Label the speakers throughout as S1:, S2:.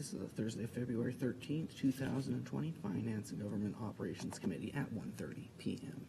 S1: This is a Thursday, February 13th, 2020, Finance and Government Operations Committee at 1:30 p.m.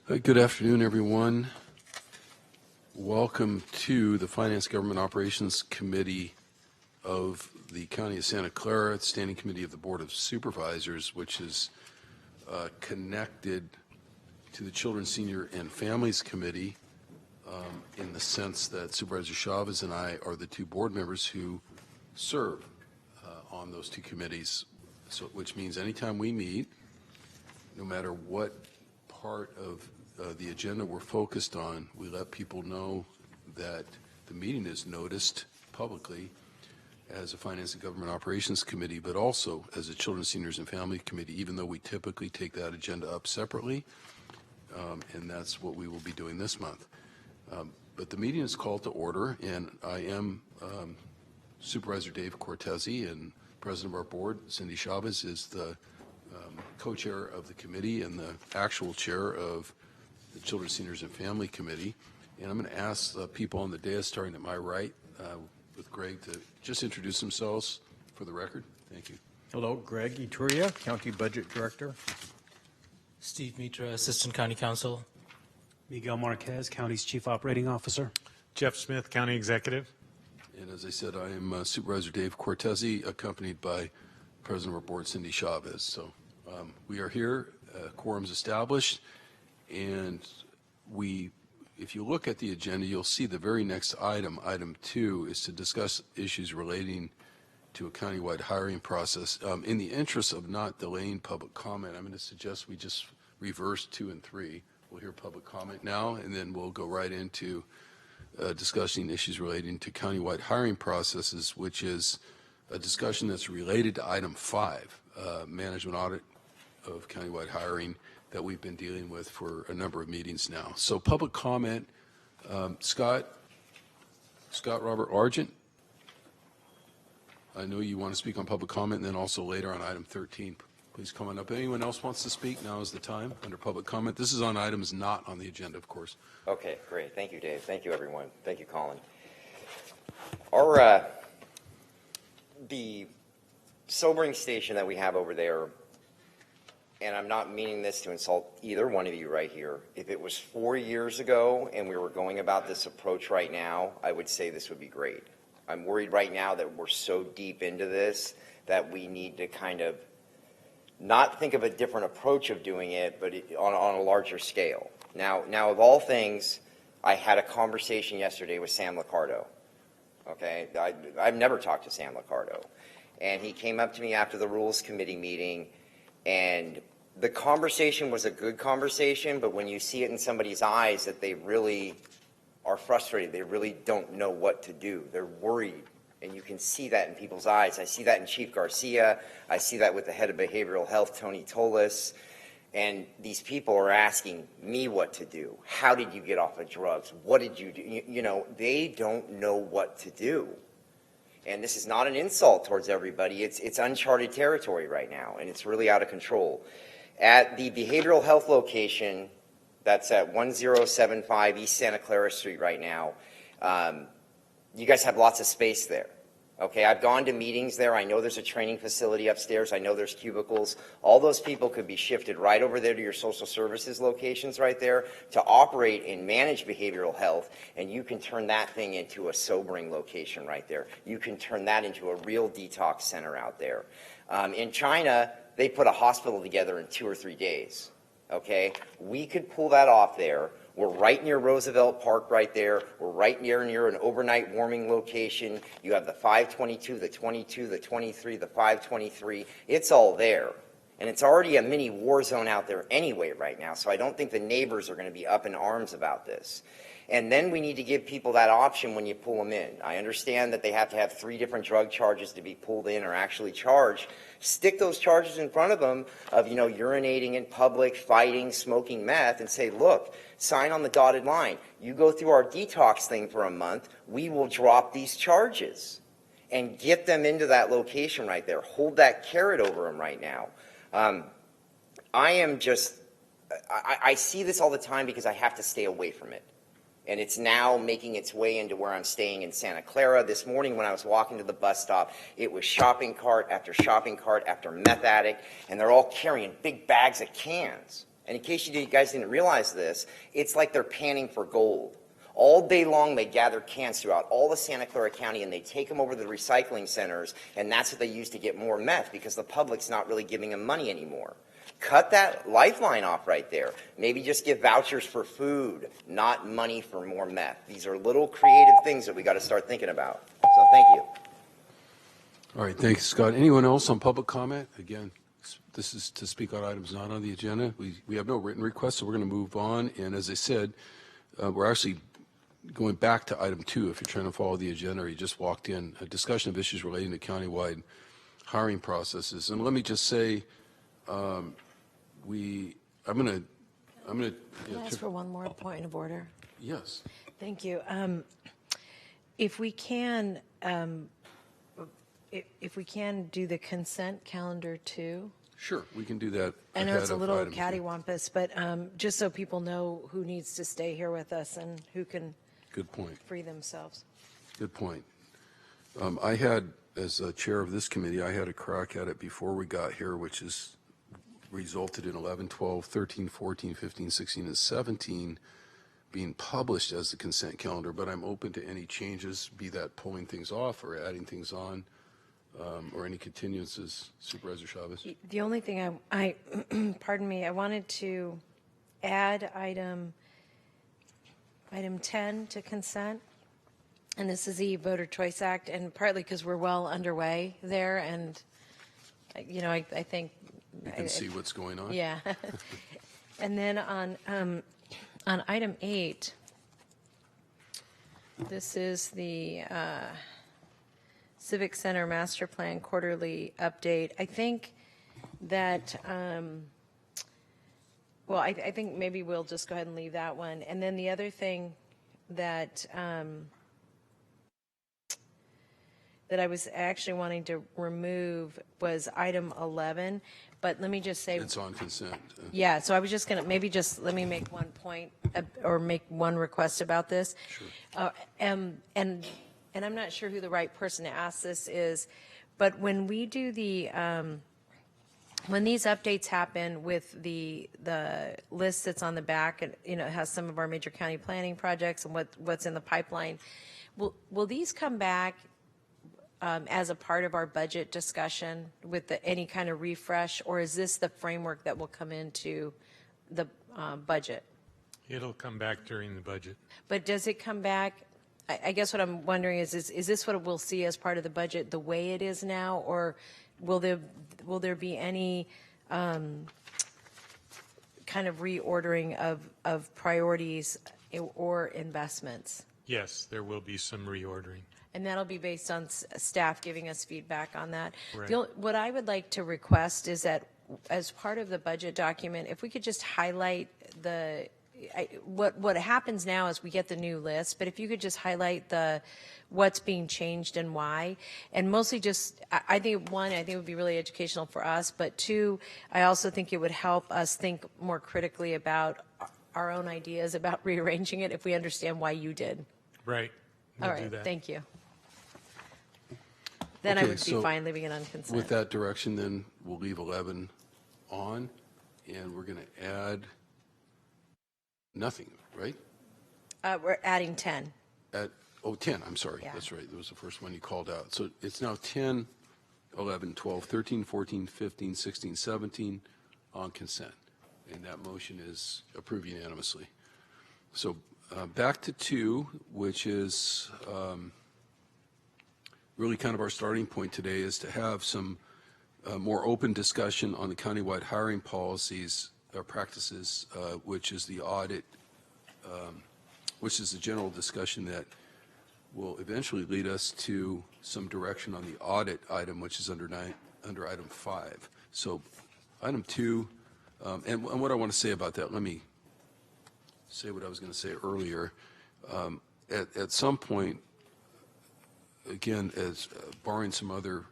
S2: Good afternoon, everyone. Welcome to the Finance Government Operations Committee of the County of Santa Clara, Standing Committee of the Board of Supervisors, which is connected to the Children, Senior, and Families Committee in the sense that Supervisor Chavez and I are the two board members who serve on those two committees, so, which means anytime we meet, no matter what part of the agenda we're focused on, we let people know that the meeting is noticed publicly as a Finance and Government Operations Committee, but also as a Children, Seniors, and Family Committee, even though we typically take that agenda up separately, and that's what we will be doing this month. But the meeting is called to order, and I am Supervisor Dave Cortese, and President of our board, Cindy Chavez, is the co-chair of the committee and the actual chair of the Children, Seniors, and Family Committee. And I'm going to ask people on the dais, starting at my right, with Greg, to just introduce themselves for the record. Thank you.
S3: Hello, Greg Ituria, County Budget Director.
S4: Steve Mitra, Assistant County Counsel.
S5: Miguel Marquez, County's Chief Operating Officer.
S6: Jeff Smith, County Executive.
S2: And as I said, I am Supervisor Dave Cortese, accompanied by President of our board, Cindy Chavez. So we are here, quorum's established, and if you look at the agenda, you'll see the very next item, item 2, is to discuss issues relating to a countywide hiring process. In the interest of not delaying public comment, I'm going to suggest we just reverse 2 and 3. We'll hear public comment now, and then we'll go right into discussing issues relating to countywide hiring processes, which is a discussion that's related to item 5, management audit of countywide hiring, that we've been dealing with for a number of meetings now. So public comment, Scott Robert Argent, I know you want to speak on public comment, and then also later on item 13. Please come on up. Anyone else wants to speak? Now is the time under public comment. This is on items not on the agenda, of course.
S7: Okay, great. Thank you, Dave. Thank you, everyone. Thank you, Colin. Our the sobering station that we have over there, and I'm not meaning this to insult either one of you right here. If it was 4 years ago and we were going about this approach right now, I would say this would be great. I'm worried right now that we're so deep into this that we need to kind of not think of a different approach of doing it, but on a larger scale. Now, of all things, I had a conversation yesterday with Sam Liccardo. Okay, I've never talked to Sam Liccardo, and he came up to me after the Rules Committee meeting, and the conversation was a good conversation, but when you see it in somebody's eyes that they really are frustrated, they really don't know what to do, they're worried. And you can see that in people's eyes. I see that in Chief Garcia. I see that with the head of behavioral health, Tony Tolis. And these people are asking me what to do. How did you get off of drugs? What did you do? You know, they don't know what to do. And this is not an insult towards everybody. It's uncharted territory right now, and it's really out of control. At the behavioral health location that's at 1075 East Santa Clara Street right now, you guys have lots of space there. Okay, I've gone to meetings there. I know there's a training facility upstairs. I know there's cubicles. All those people could be shifted right over there to your social services locations right there to operate and manage behavioral health, and you can turn that thing into a sobering location right there. You can turn that into a real detox center out there. In China, they put a hospital together in 2 or 3 days. Okay, we could pull that off there. We're right near Roosevelt Park right there. We're right near an overnight warming location. You have the 522, the 22, the 23, the 523. It's all there. And it's already a mini war zone out there anyway right now, so I don't think the neighbors are going to be up in arms about this. And then we need to give people that option when you pull them in. I understand that they have to have 3 different drug charges to be pulled in or actually charged. Stick those charges in front of them of, you know, urinating in public, fighting, smoking meth, and say, look, sign on the dotted line. You go through our detox thing for a month, we will drop these charges. And get them into that location right there. Hold that carrot over them right now. I see this all the time because I have to stay away from it. And it's now making its way into where I'm staying in Santa Clara. This morning when I was walking to the bus stop, it was shopping cart after meth addict, and they're all carrying big bags of cans. And in case you guys didn't realize this, it's like they're panning for gold. All day long, they gather cans throughout all of Santa Clara County, and they take them over to the recycling centers, and that's what they use to get more meth because the public's not really giving them money anymore. Cut that lifeline off right there. Maybe just give vouchers for food, not money for more meth. These are little creative things that we got to start thinking about. So thank you.
S2: All right, thanks, Scott. Anyone else on public comment? Again, this is to speak on items not on the agenda. We have no written requests, so we're going to move on. And as I said, we're actually going back to item 2, if you're trying to follow the agenda or you just walked in, a discussion of issues relating to countywide hiring processes. And let me just say, I'm going to.
S8: Can I ask for one more point of order?
S2: Yes.
S8: Thank you. If we can, if we can do the consent calendar too.
S2: Sure, we can do that.
S8: I know
S2: ahead
S8: it's a
S2: of
S8: little
S2: item 2.
S8: cattywampus, but just so people know who needs to stay here with us and who can
S2: Good point.
S8: free themselves.
S2: Good point. I had, as a chair of this committee, I had a crack at it before we got here, which has resulted in 11, 12, 13, 14, 15, 16, and 17 being published as the consent calendar, but I'm open to any changes, be that pulling things off or adding things on, or any continuances. Supervisor Chavez.
S8: The only thing I pardon me, I wanted to add item 10 to consent. And this is the Voter Choice Act, and partly because we're well underway there, and, you know, I think.
S2: You can see what's going on.
S8: Yeah. And then on item 8, this is the Civic Center Master Plan Quarterly Update. I think that, well, I think maybe we'll just go ahead and leave that one. And then the other thing that that I was actually wanting to remove was item 11, but let me just say.
S2: It's on consent.
S8: Yeah, so I was just going to, maybe just let me make one point or make one request about this.
S2: Sure.
S8: And I'm not sure who the right person to ask this is, but when we do the, when these updates happen with the list that's on the back, and, you know, it has some of our major county planning projects and what's in the pipeline, will these come back as a part of our budget discussion with any kind of refresh, or is this the framework that will come into the budget?
S6: It'll come back during the budget.
S8: But does it come back? I guess what I'm wondering is this what we'll see as part of the budget the way it is now, or will there be any kind of reordering of priorities or investments?
S6: Yes, there will be some reordering.
S8: And that'll be based on staff giving us feedback on that.
S6: Right.
S8: What I would like to request is that as part of the budget document, if we could just highlight what happens now is we get the new list, but if you could just highlight what's being changed and why, and mostly just, I think it would be really educational for us, but 2, I also think it would help us think more critically about our own ideas about rearranging it if we understand why you did.
S6: Right.
S8: All
S6: We'll do
S8: right,
S6: that.
S8: thank you. Then I
S2: Okay,
S8: would be
S2: so
S8: fine leaving it on consent.
S2: With that direction, then we'll leave 11 on, and we're going to add nothing, right?
S8: We're adding 10.
S2: 10, I'm sorry.
S8: Yeah.
S2: That's right. That was the first one you called out. So it's now 10, 11, 12, 13, 14, 15, 16, 17 on consent. And that motion is approved unanimously. So back to 2, which is really kind of our starting point today, is to have some more open discussion on the countywide hiring policies or practices, which is the audit, which is a general discussion that will eventually lead us to some direction on the audit item, which is under item 5. So item 2, and what I want to say about that, let me say what I was going to say earlier. At some point, again, as barring some other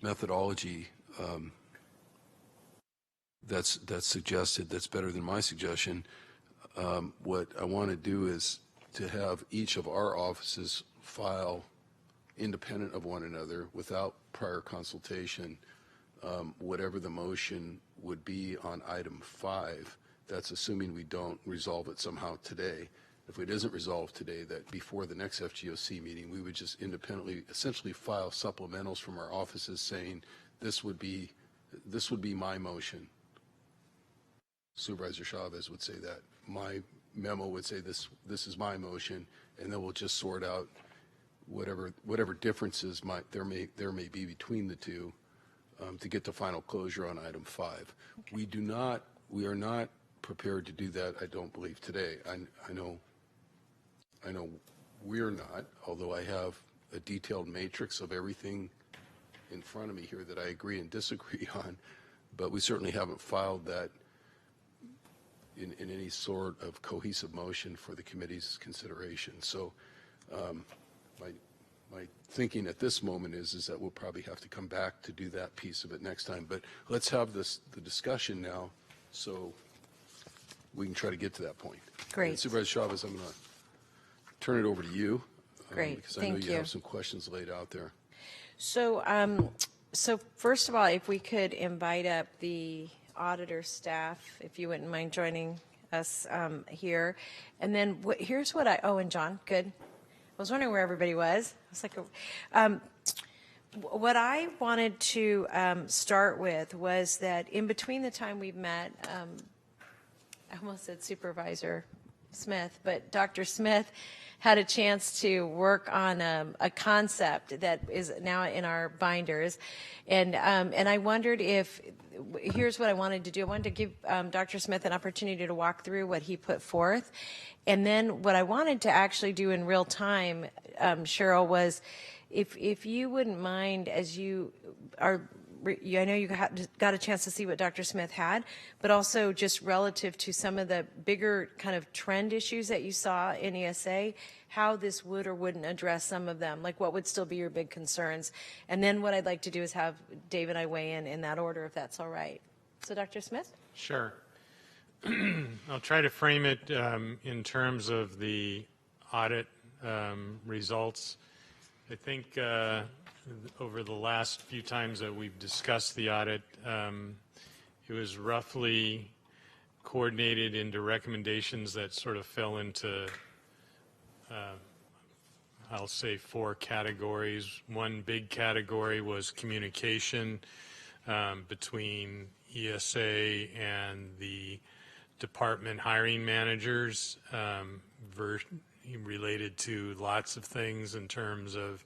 S2: methodology that's suggested, that's better than my suggestion, what I want to do is to have each of our offices file independent of one another without prior consultation, whatever the motion would be on item 5. That's assuming we don't resolve it somehow today. If it isn't resolved today, that before the next FGOC meeting, we would just independently essentially file supplementals from our offices saying this would be my motion. Supervisor Chavez would say that. My memo would say this is my motion, and then we'll just sort out whatever differences there may be between the two to get to final closure on item 5. We are not prepared to do that, I don't believe, today. I know we're not, although I have a detailed matrix of everything in front of me here that I agree and disagree on, but we certainly haven't filed that in any sort of cohesive motion for the committee's consideration. So my thinking at this moment is that we'll probably have to come back to do that piece of it next time. But let's have the discussion now so we can try to get to that point.
S8: Great.
S2: And Supervisor Chavez, I'm going to turn it over to you.
S8: Great.
S2: Because I
S8: Thank
S2: know you
S8: you.
S2: have some questions laid out there.
S8: So, so first of all, if we could invite up the auditor staff, if you wouldn't mind joining us here. And then here's what and John, good. I was wondering where everybody was. I was like, what I wanted to start with was that in between the time we've met, I almost said Supervisor Smith, but Dr. Smith had a chance to work on a concept that is now in our binders. And I wondered here's what I wanted to do. I wanted to give Dr. Smith an opportunity to walk through what he put forth. And then what I wanted to actually do in real time, Cheryl, was if you wouldn't mind, as I know you got a chance to see what Dr. Smith had, but also just relative to some of the bigger kind of trend issues that you saw in ESA, how this would or wouldn't address some of them, like what would still be your big concerns. And then what I'd like to do is have Dave and I weigh in that order, if that's all right. So Dr. Smith?
S6: Sure. I'll try to frame it in terms of the audit results. I think over the last few times that we've discussed the audit, it was roughly coordinated into recommendations that sort of fell into, I'll say, 4 categories. One big category was communication between ESA and the department hiring managers related to lots of things in terms of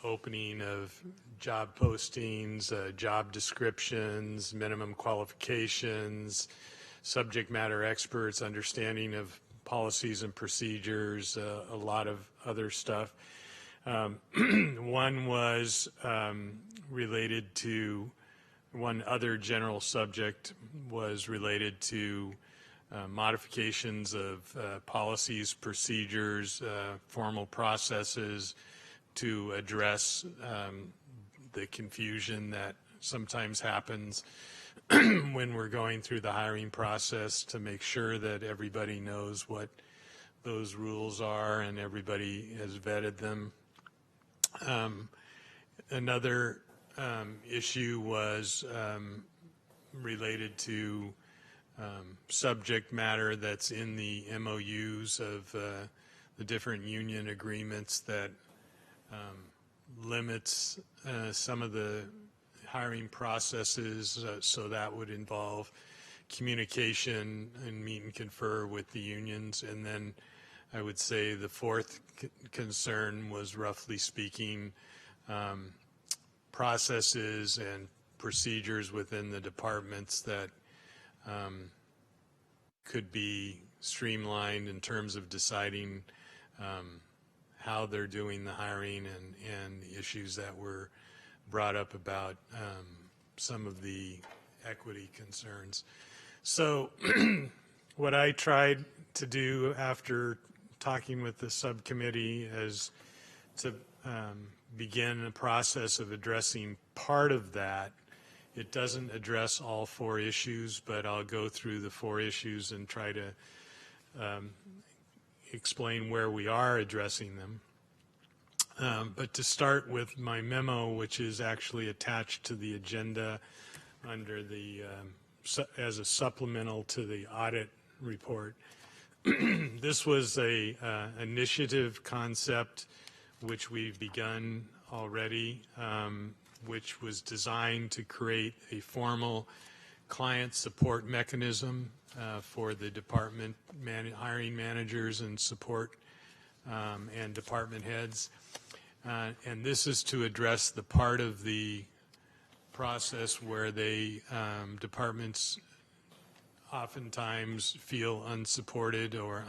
S6: opening of job postings, job descriptions, minimum qualifications, subject matter experts, understanding of policies and procedures, a lot of other stuff. One was related to, one other general subject was related to modifications of policies, procedures, formal processes to address the confusion that sometimes happens when we're going through the hiring process, to make sure that everybody knows what those rules are and everybody has vetted them. Another issue was related to subject matter that's in the MOUs of the different union agreements that limits some of the hiring processes, so that would involve communication and meet and confer with the unions. And then I would say the fourth concern was, roughly speaking, processes and procedures within the departments that could be streamlined in terms of deciding how they're doing the hiring, and issues that were brought up about some of the equity concerns. So what I tried to do after talking with the subcommittee is to begin a process of addressing part of that. It doesn't address all 4 issues, but I'll go through the 4 issues and try to explain where we are addressing them. But to start with my memo, which is actually attached to the agenda under the, as a supplemental to the audit report. This was a initiative concept which we've begun already, which was designed to create a formal client support mechanism for the department hiring managers and support and department heads. And this is to address the part of the process where they departments oftentimes feel unsupported or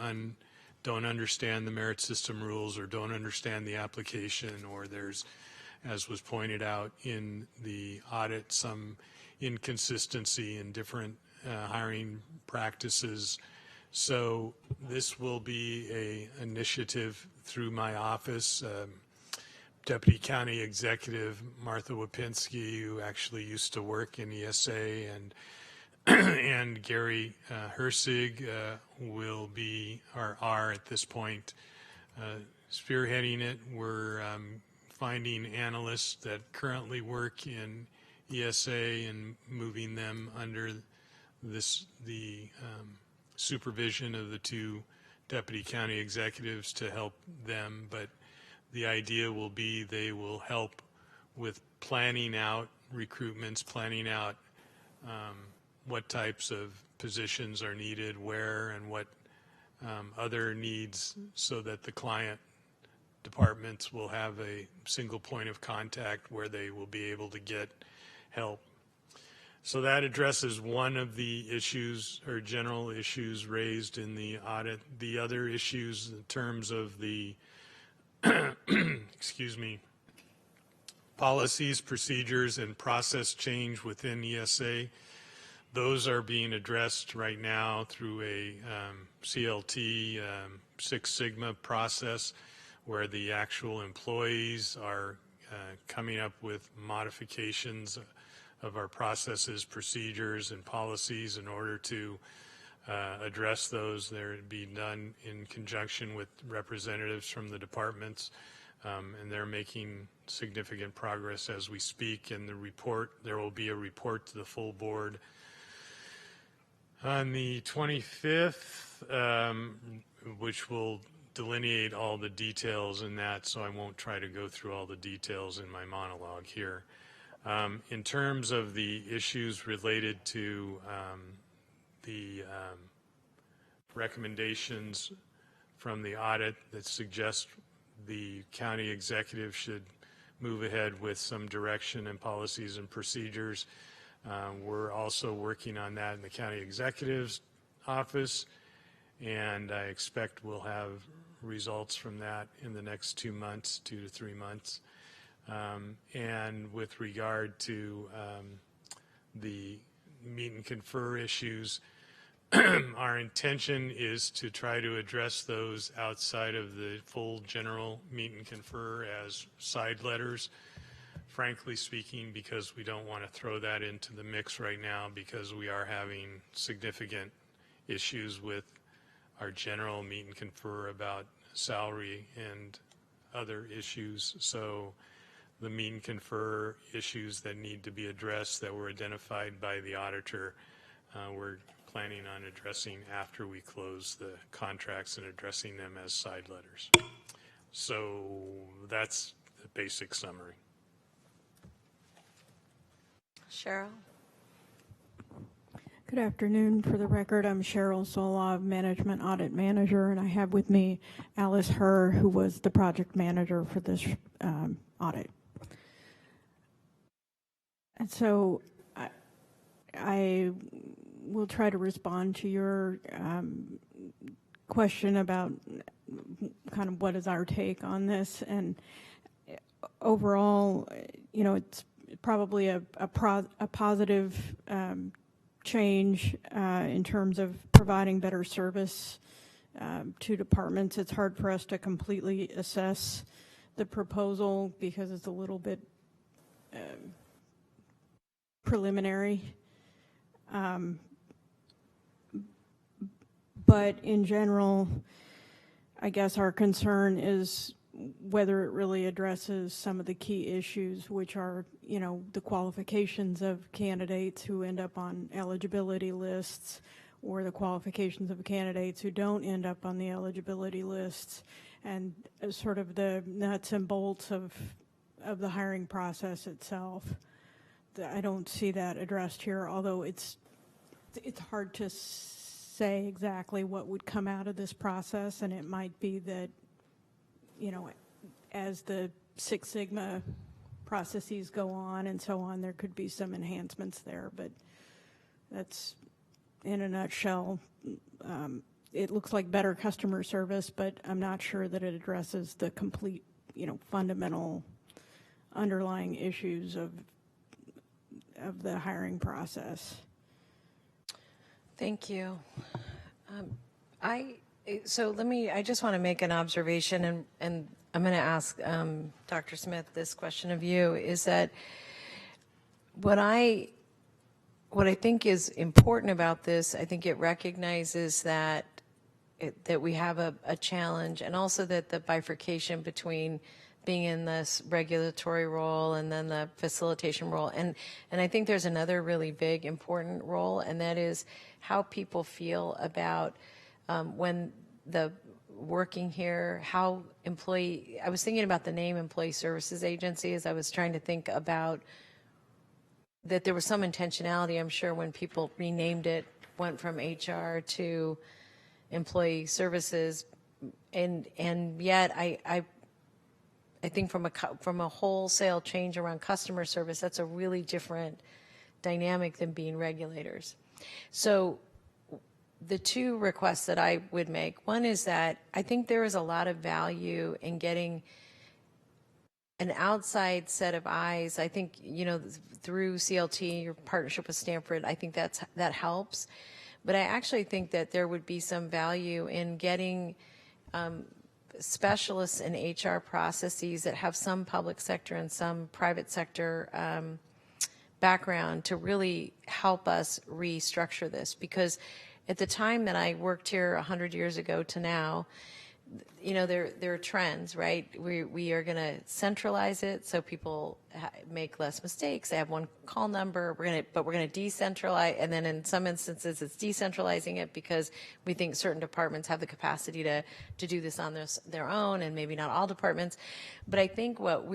S6: don't understand the merit system rules or don't understand the application, or there's, as was pointed out in the audit, some inconsistency in different hiring practices. So this will be a initiative through my office. Deputy County Executive Martha Wapinski, who actually used to work in ESA, and Gary Hersig will be, or are at this point, spearheading it. We're finding analysts that currently work in ESA and moving them under the supervision of the two deputy county executives to help them. But the idea will be they will help with planning out recruitments, planning out what types of positions are needed where, and what other needs, so that the client departments will have a single point of contact where they will be able to get help. So that addresses one of the issues or general issues raised in the audit. The other issues in terms of the excuse me, policies, procedures, and process change within ESA, those are being addressed right now through a CLT Six Sigma process, where the actual employees are coming up with modifications of our processes, procedures, and policies in order to address those. They're to be done in conjunction with representatives from the departments, and they're making significant progress as we speak. In the report, there will be a report to the full board on the 25th, which will delineate all the details in that, so I won't try to go through all the details in my monologue here. In terms of the issues related to the recommendations from the audit that suggest the county executive should move ahead with some direction and policies and procedures, we're also working on that in the county executive's office, and I expect we'll have results from that in the next 2 months, 2 to 3 months. And with regard to the meet and confer issues, our intention is to try to address those outside of the full general meet and confer as side letters, frankly speaking, because we don't want to throw that into the mix right now, because we are having significant issues with our general meet and confer about salary and other issues. So the meet and confer issues that need to be addressed that were identified by the auditor, we're planning on addressing after we close the contracts and addressing them as side letters. So that's the basic summary.
S8: Cheryl?
S9: Good afternoon. For the record, I'm Cheryl Solov, Management Audit Manager, and I have with me Alice Herr, who was the project manager for this audit. And so I will try to respond to your question about kind of what is our take on this. And overall, you know, it's probably a positive change in terms of providing better service to departments. It's hard for us to completely assess the proposal because it's a little bit preliminary. But in general, I guess our concern is whether it really addresses some of the key issues, which are, the qualifications of candidates who end up on eligibility lists, or the qualifications of candidates who don't end up on the eligibility lists, and sort of the nuts and bolts of the hiring process itself. I don't see that addressed here, although it's hard to say exactly what would come out of this process, and it might be that, as the Six Sigma processes go on and so on, there could be some enhancements there, but that's, in a nutshell, it looks like better customer service, but I'm not sure that it addresses the complete, fundamental underlying issues of the hiring process.
S8: Thank you. I just want to make an observation, and I'm going to ask Dr. Smith this question of you, is that what I think is important about this, I think it recognizes that we have a challenge, and also that the bifurcation between being in this regulatory role and then the facilitation role. And I think there's another really big, important role, and that is how people feel about when the working here, how I was thinking about the name Employee Services Agency as I was trying to think about that there was some intentionality, I'm sure, when people renamed it, went from HR to Employee Services, and yet I think from a wholesale change around customer service, that's a really different dynamic than being regulators. So the two requests that I would make, one is that I think there is a lot of value in getting an outside set of eyes. I think, through CLT, your partnership with Stanford, I think that helps. But I actually think that there would be some value in getting specialists in HR processes that have some public sector and some private sector background to really help us restructure this. Because at the time that I worked here 100 years ago to now, there are trends, right? We are going to centralize it so people make less mistakes. They have one call number. But we're going to decentralize, and then in some instances it's decentralizing it because we think certain departments have the capacity to do this on their own, and maybe not all departments. But I think what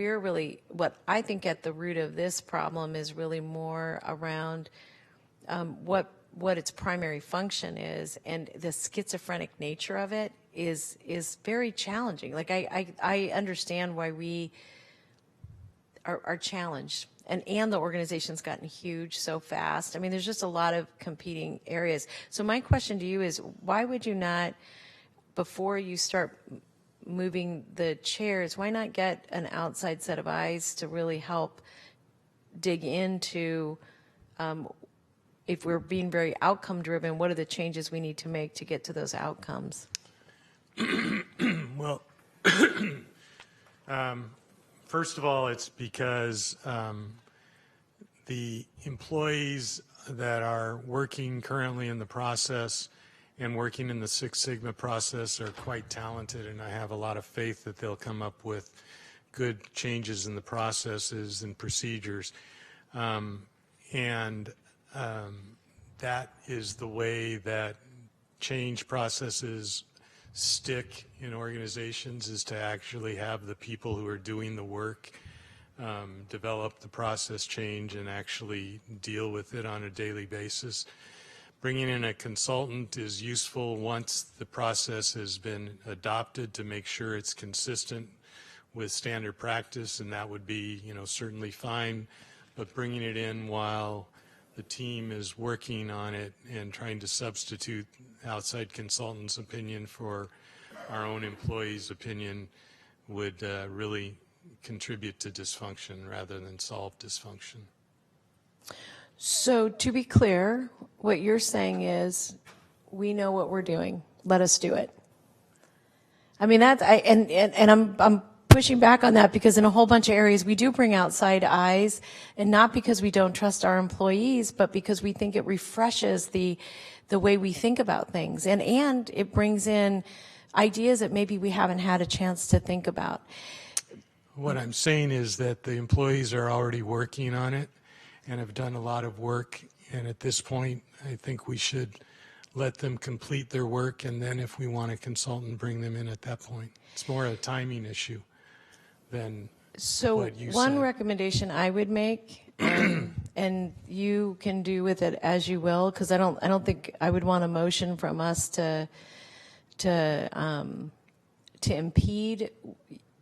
S8: I think at the root of this problem is really more around what its primary function is, and the schizophrenic nature of it is very challenging. Like I understand why we are challenged, and the organization's gotten huge so fast. I mean, there's just a lot of competing areas. So my question to you is, why would you not, before you start moving the chairs, why not get an outside set of eyes to really help dig into if we're being very outcome driven, what are the changes we need to make to get to those outcomes?
S6: Well, first of all, it's because the employees that are working currently in the process and working in the Six Sigma process are quite talented, and I have a lot of faith that they'll come up with good changes in the processes and procedures. That is the way that change processes stick in organizations, is to actually have the people who are doing the work develop the process change and actually deal with it on a daily basis. Bringing in a consultant is useful once the process has been adopted to make sure it's consistent with standard practice, and that would be, certainly fine. But bringing it in while the team is working on it and trying to substitute outside consultants' opinion for our own employees' opinion would really contribute to dysfunction rather than solve dysfunction.
S8: So to be clear, what you're saying is, we know what we're doing. Let us do it. I mean, I'm pushing back on that, because in a whole bunch of areas we do bring outside eyes, and not because we don't trust our employees, but because we think it refreshes the way we think about things, and it brings in ideas that maybe we haven't had a chance to think about.
S6: What I'm saying is that the employees are already working on it and have done a lot of work. And at this point, I think we should let them complete their work. And then if we want a consultant, bring them in at that point. It's more a timing issue than
S8: So
S6: what you
S8: one
S6: said.
S8: recommendation I would make, and you can do with it as you will, because I don't think I would want a motion from us to impede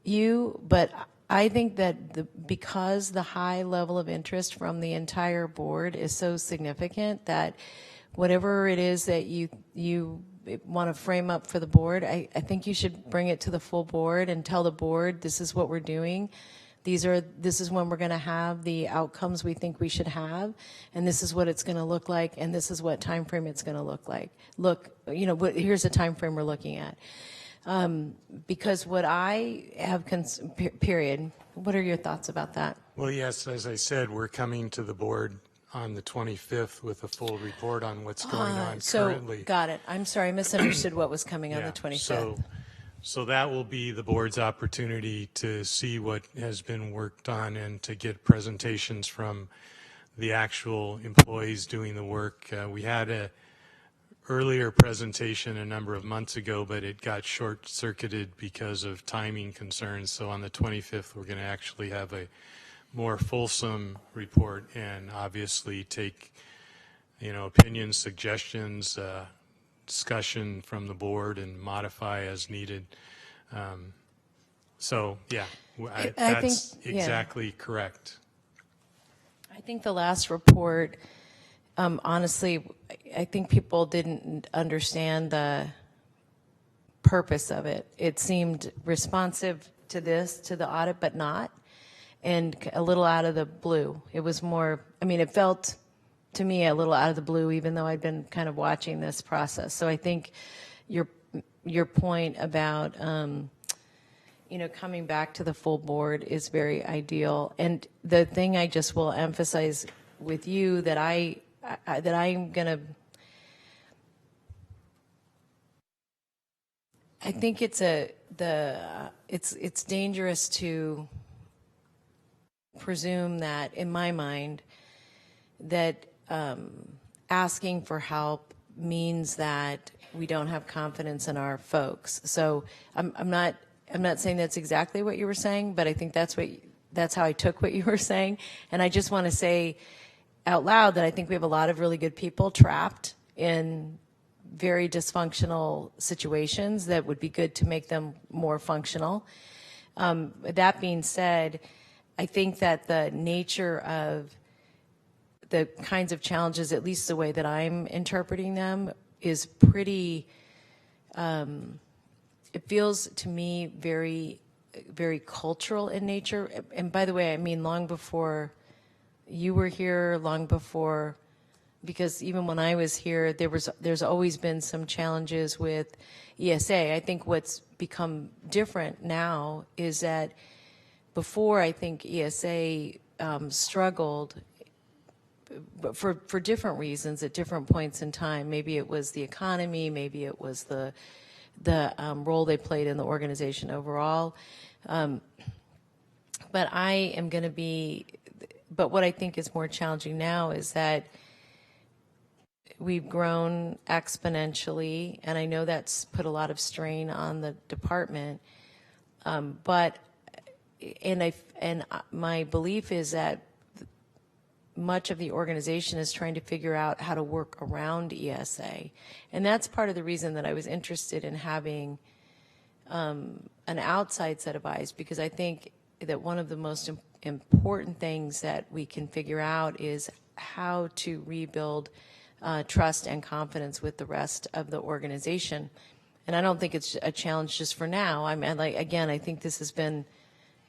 S8: you, but I think that because the high level of interest from the entire board is so significant that whatever it is that you want to frame up for the board, I think you should bring it to the full board and tell the board, this is what we're doing. This is when we're going to have the outcomes we think we should have, and this is what it's going to look like, and this is what time frame it's going to look like. Here's the time frame we're looking at. Because what I have, period, what are your thoughts about that?
S6: Well, yes, as I said, we're coming to the board on the 25th with a full report on what's going on currently.
S8: So, got it. I'm sorry, I misunderstood what was coming on
S6: Yeah,
S8: the 25th.
S6: So that will be the board's opportunity to see what has been worked on and to get presentations from the actual employees doing the work. We had a earlier presentation a number of months ago, but it got short-circuited because of timing concerns. So on the 25th, we're going to actually have a more fulsome report and obviously take, opinions, suggestions, discussion from the board and modify as needed. So, yeah, that's exactly correct.
S8: I think the last report, honestly, I think people didn't understand the purpose of it. It seemed responsive to the audit, but not, and a little out of the blue. It was more, it felt to me a little out of the blue, even though I'd been kind of watching this process. So I think your point about, coming back to the full board is very ideal. And the thing I just will emphasize with you that I'm gonna, I think it's dangerous to presume that, in my mind, that asking for help means that we don't have confidence in our folks. So I'm not saying that's exactly what you were saying, but I think that's how I took what you were saying. And I just want to say out loud that I think we have a lot of really good people trapped in very dysfunctional situations that would be good to make them more functional. That being said, I think that the nature of the kinds of challenges, at least the way that I'm interpreting them, is pretty, it feels to me very, very cultural in nature. And by the way, I mean long before you were here, long before, because even when I was here, there's always been some challenges with ESA. I think what's become different now is that before, I think ESA struggled, but for different reasons at different points in time. Maybe it was the economy, maybe it was the role they played in the organization overall. But what I think is more challenging now is that we've grown exponentially, and I know that's put a lot of strain on the department. But my belief is that much of the organization is trying to figure out how to work around ESA. And that's part of the reason that I was interested in having an outside set of eyes, because I think that one of the most important things that we can figure out is how to rebuild trust and confidence with the rest of the organization. And I don't think it's a challenge just for now. I think this has been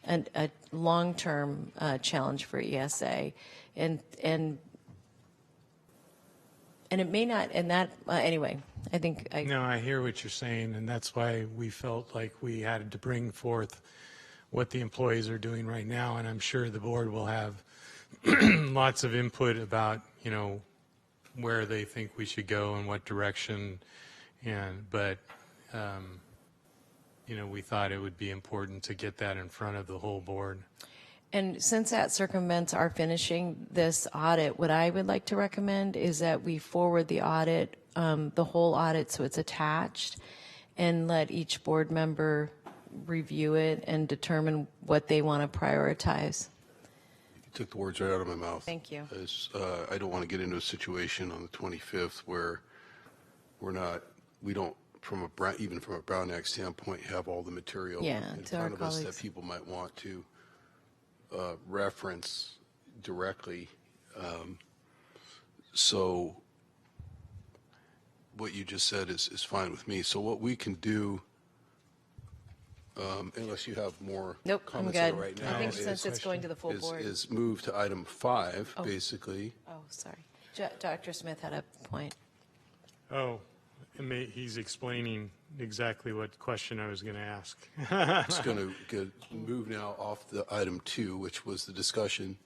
S8: a long-term challenge for ESA, and it may not. And that anyway, I think.
S6: No, I hear what you're saying, and that's why we felt like we had to bring forth what the employees are doing right now, and I'm sure the board will have lots of input about where they think we should go and what direction, but we thought it would be important to get that in front of the whole board.
S8: And since that circumvents our finishing this audit, what I would like to recommend is that we forward the audit, the whole audit, so it's attached, and let each board member review it and determine what they want to prioritize.
S2: You took the words right out of my mouth.
S8: Thank you.
S2: I don't want to get into a situation on the 25th where we don't, even from a Brown Act standpoint, have all the material in
S8: to our
S2: front of us that
S8: colleagues.
S2: people might want to reference directly. So what you just said is fine with me. So what we can do, unless you have more
S8: Nope, I'm
S2: comments on it
S8: good.
S2: right now,
S8: I think since it's going to the full
S2: is
S8: board.
S2: move to item 5, basically.
S8: Oh, sorry. Dr. Smith had a point.
S6: Oh, he's explaining exactly what question I was going to ask.
S2: It's going to move now off the item 2, which was the discussion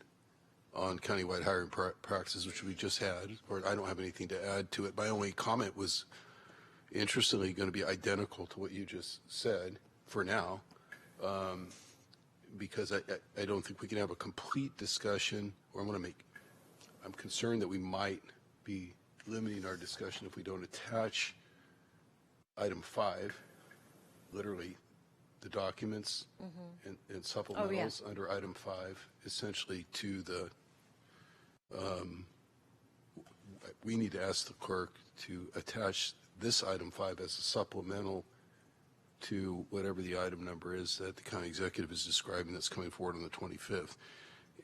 S2: on countywide hiring practices, which we just had, or I don't have anything to add to it. My only comment was, interestingly, going to be identical to what you just said for now, because I don't think we can have a complete discussion, or I'm concerned that we might be limiting our discussion if we don't attach item 5, literally the documents and supplementals under item 5, essentially to the, we need to ask the clerk to attach this item 5 as a supplemental to whatever the item number is that the county executive is describing that's coming forward on the 25th.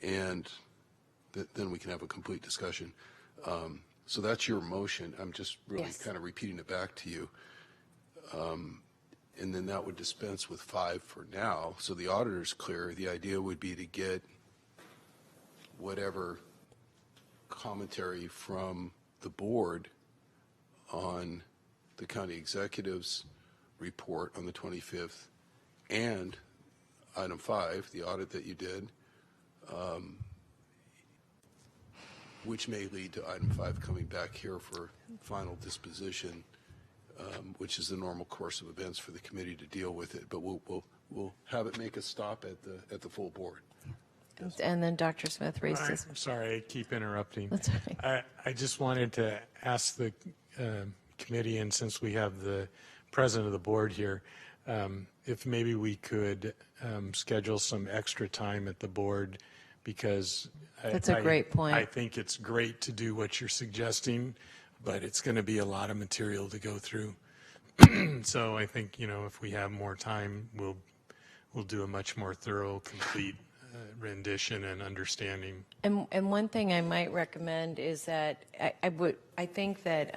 S2: And then we can have a complete discussion. So that's your motion. I'm just really kind of repeating it back to you. And then that would dispense with 5 for now. So the auditor's clear. The idea would be to get whatever commentary from the board on the county executive's report on the 25th and item 5, the audit that you did, which may lead to item 5 coming back here for final disposition, which is the normal course of events for the committee to deal with it. But we'll have it make a stop at the full board.
S8: And then Dr. Smith raised his.
S6: I'm sorry, I keep interrupting.
S8: That's all right.
S6: I just wanted to ask the committee, and since we have the president of the board here, if maybe we could schedule some extra time at the board, because
S8: That's a great point.
S6: I think it's great to do what you're suggesting, but it's going to be a lot of material to go through. So I think, if we have more time, we'll do a much more thorough, complete rendition and understanding.
S8: And one thing I might recommend is that I think that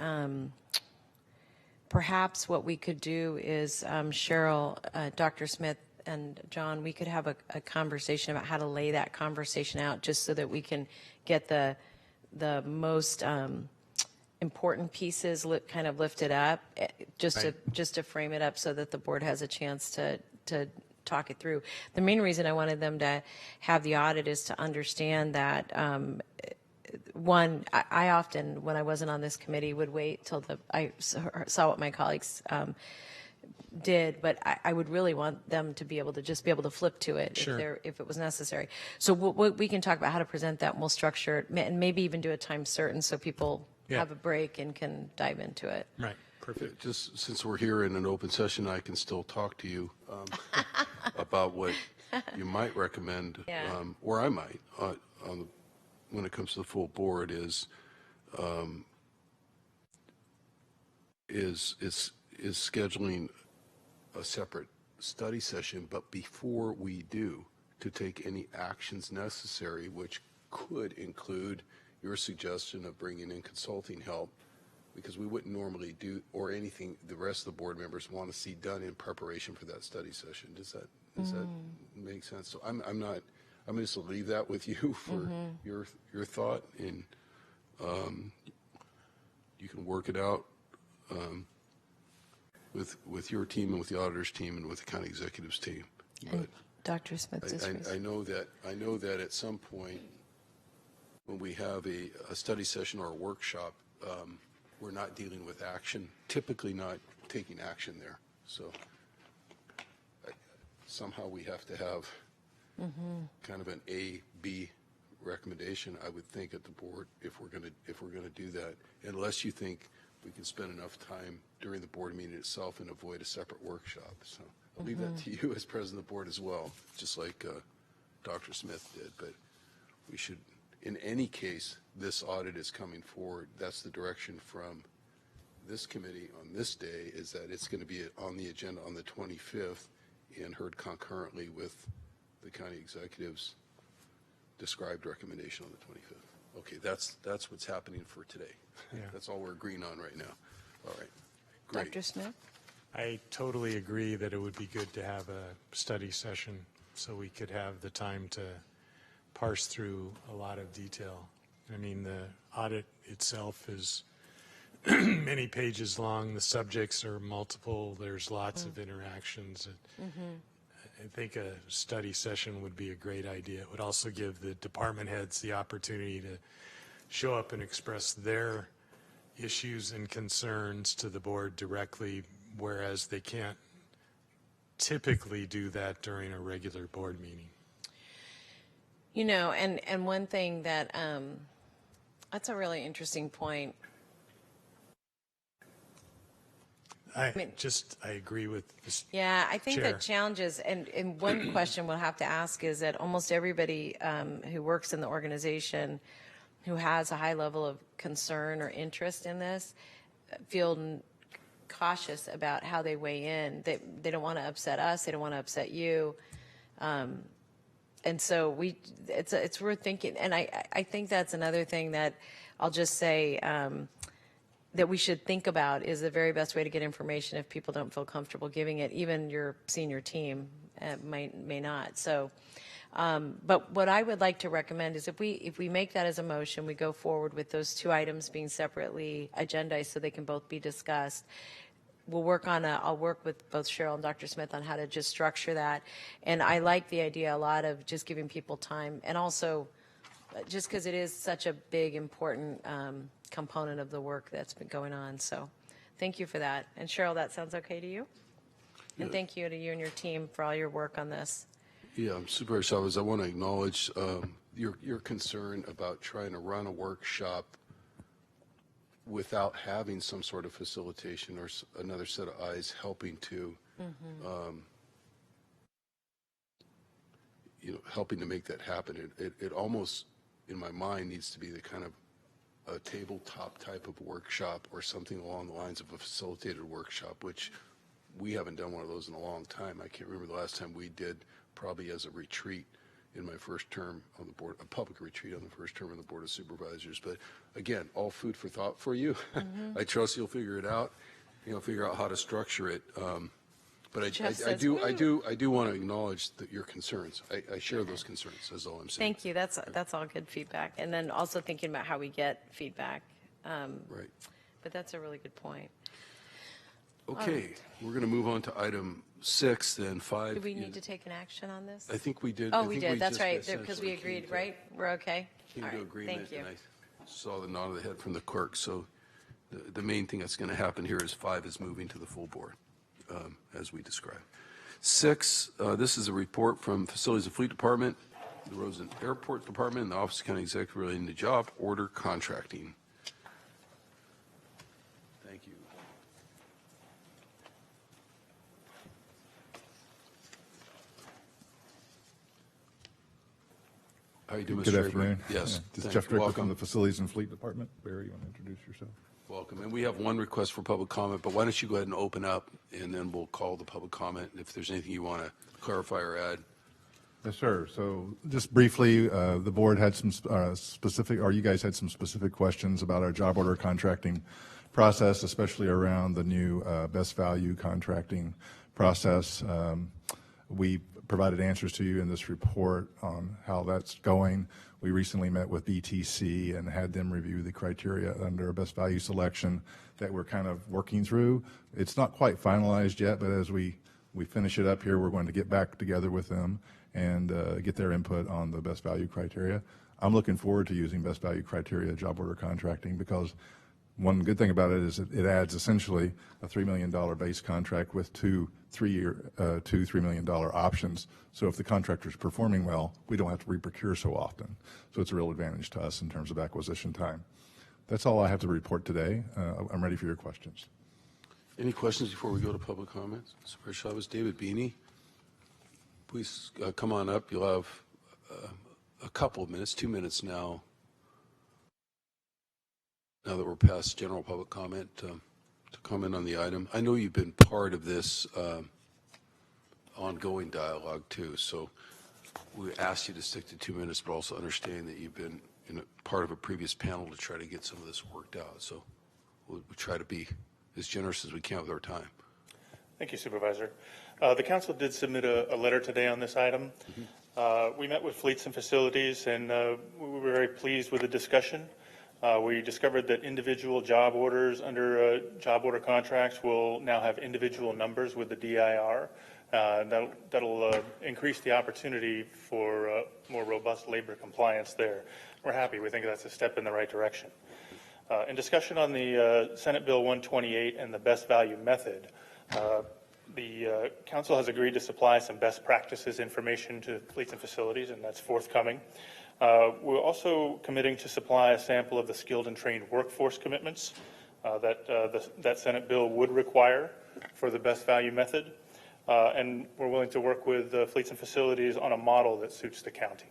S8: perhaps what we could do is Cheryl, Dr. Smith, and John, we could have a conversation about how to lay that conversation out, just so that we can get the most important pieces kind of lifted up, just to frame it up so that the board has a chance to talk it through. The main reason I wanted them to have the audit is to understand that one, I often, when I wasn't on this committee, would wait till I saw what my colleagues did, but I would really want them to be able to flip to it if it was necessary. So we can talk about how to present that, and we'll structure it, and maybe even do a time certain so people have a break and can dive into it.
S6: Right. Perfect.
S2: Just since we're here in an open session, I can still talk to you about what you might recommend, or I might, when it comes to the full board, is scheduling a separate study session, but before we do, to take any actions necessary, which could include your suggestion of bringing in consulting help, because we wouldn't normally do, or anything the rest of the board members want to see done in preparation for that study session. Does that make sense? So I'm going to leave that with you for your thought, and you can work it out with your team and with the auditor's team and with the county executive's team. But
S8: Dr. Smith disagrees.
S2: I know that at some point when we have a study session or a workshop, we're not dealing with action, typically not taking action there. So somehow we have to have kind of an A, B recommendation, I would think at the board, if we're gonna do that, unless you think we can spend enough time during the board meeting itself and avoid a separate workshop. So I'll leave that to you as president of the board as well, just like Dr. Smith did. But we should, in any case, this audit is coming forward. That's the direction from this committee on this day, is that it's going to be on the agenda on the 25th and heard concurrently with the county executive's described recommendation on the 25th. Okay, that's what's happening for today.
S6: Yeah.
S2: That's all we're agreeing on right now. All right, great.
S8: Dr. Smith?
S6: I totally agree that it would be good to have a study session so we could have the time to parse through a lot of detail. I mean, the audit itself is many pages long. The subjects are multiple. There's lots of interactions. I think a study session would be a great idea. It would also give the department heads the opportunity to show up and express their issues and concerns to the board directly, whereas they can't typically do that during a regular board meeting.
S8: You know, and one thing that, that's a really interesting point.
S6: I agree with this.
S8: Yeah, I think
S6: Chair.
S8: the challenges, and one question we'll have to ask is that almost everybody who works in the organization who has a high level of concern or interest in this feel cautious about how they weigh in. They don't want to upset us. They don't want to upset you. And so it's worth thinking. And I think that's another thing that I'll just say that we should think about is the very best way to get information if people don't feel comfortable giving it. Even your senior team may not. So, but what I would like to recommend is if we make that as a motion, we go forward with those two items being separately agendized so they can both be discussed. I'll work with both Cheryl and Dr. Smith on how to just structure that. And I like the idea a lot of just giving people time, and also just because it is such a big, important component of the work that's been going on. So thank you for that. And Cheryl, that sounds okay to you? And thank you to you and your team for all your work on this.
S2: Yeah, Supervisor Chavez, I want to acknowledge your concern about trying to run a workshop without having some sort of facilitation or another set of eyes helping to, helping to make that happen. It almost, in my mind, needs to be the kind of a tabletop type of workshop or something along the lines of a facilitated workshop, which we haven't done one of those in a long time. I can't remember the last time we did, probably as a retreat in my first term on the board, a public retreat on the first term on the Board of Supervisors. But again, all food for thought for you. I trust you'll figure it out. Figure out how to structure it. But I do want to acknowledge your concerns. I share those concerns. That's all I'm saying.
S8: Thank you. That's all good feedback. And then also thinking about how we get feedback.
S2: Right.
S8: But that's a really good point.
S2: Okay, we're going to move on to item 6, then 5.
S8: Do we need to take an action on this?
S2: I think we did.
S8: Oh,
S2: I
S8: we
S2: think
S8: did. That's
S2: just
S8: right. Because we
S2: essentially
S8: agreed, right? We're okay.
S2: Came
S8: All
S2: to
S8: right.
S2: agreement,
S8: Thank you.
S2: and I saw the nod of the head from the clerk. So the main thing that's going to happen here is 5 is moving to the full board, as we described. 6, this is a report from Facilities and Fleet Department, the Roads and Airport Department, and the Office of County Executive relating to job order contracting. Thank you. How are you doing, Mr.
S10: Good
S2: Draper?
S10: afternoon.
S2: Yes.
S10: Yeah, This is
S2: thanks.
S10: Jeff Draper
S2: Welcome.
S10: from the Facilities and Fleet Department. Barry, you want to introduce yourself?
S2: Welcome. And we have one request for public comment, but why don't you go ahead and open up, and then we'll call the public comment if there's anything you want to clarify or add.
S10: Yes, sir. So just briefly, the board had some you guys had some specific questions about our job order contracting process, especially around the new best value contracting process. We provided answers to you in this report on how that's going. We recently met with BTC and had them review the criteria under best value selection that we're kind of working through. It's not quite finalized yet, but as we finish it up here, we're going to get back together with them and get their input on the best value criteria. I'm looking forward to using best value criteria job order contracting because one good thing about it is it adds essentially a $3 million base contract with two $3 million options. So if the contractor's performing well, we don't have to re-procure so often. So it's a real advantage to us in terms of acquisition time. That's all I have to report today. I'm ready for your questions.
S2: Any questions before we go to public comments? Supervisor Chavez, David Beanie, please come on up. You'll have a couple of minutes, 2 minutes now that we're past general public comment, to comment on the item. I know you've been part of this ongoing dialogue too, so we asked you to stick to 2 minutes, but also understand that you've been part of a previous panel to try to get some of this worked out. So we'll try to be as generous as we can with our time.
S11: Thank you, Supervisor. The council did submit a letter today on this item. We met with Fleets and Facilities, and we were very pleased with the discussion. We discovered that individual job orders under job order contracts will now have individual numbers with the DIR. That'll increase the opportunity for more robust labor compliance there. We're happy. We think that's a step in the right direction. In discussion on the Senate Bill 128 and the best value method, the council has agreed to supply some best practices information to Fleets and Facilities, and that's forthcoming. We're also committing to supply a sample of the skilled and trained workforce commitments that Senate bill would require for the best value method. And we're willing to work with Fleets and Facilities on a model that suits the county.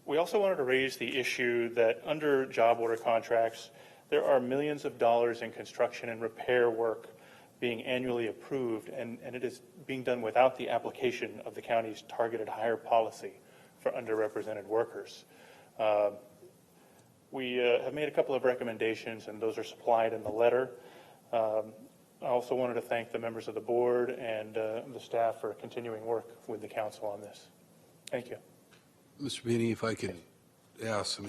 S11: We also wanted to raise the issue that under job order contracts, there are millions of dollars in construction and repair work being annually approved, and it is being done without the application of the county's targeted hire policy for underrepresented workers. We have made a couple of recommendations, and those are supplied in the letter. I also wanted to thank the members of the board and the staff for continuing work with the council on this. Thank you.
S2: Mr. Beanie, if I could ask,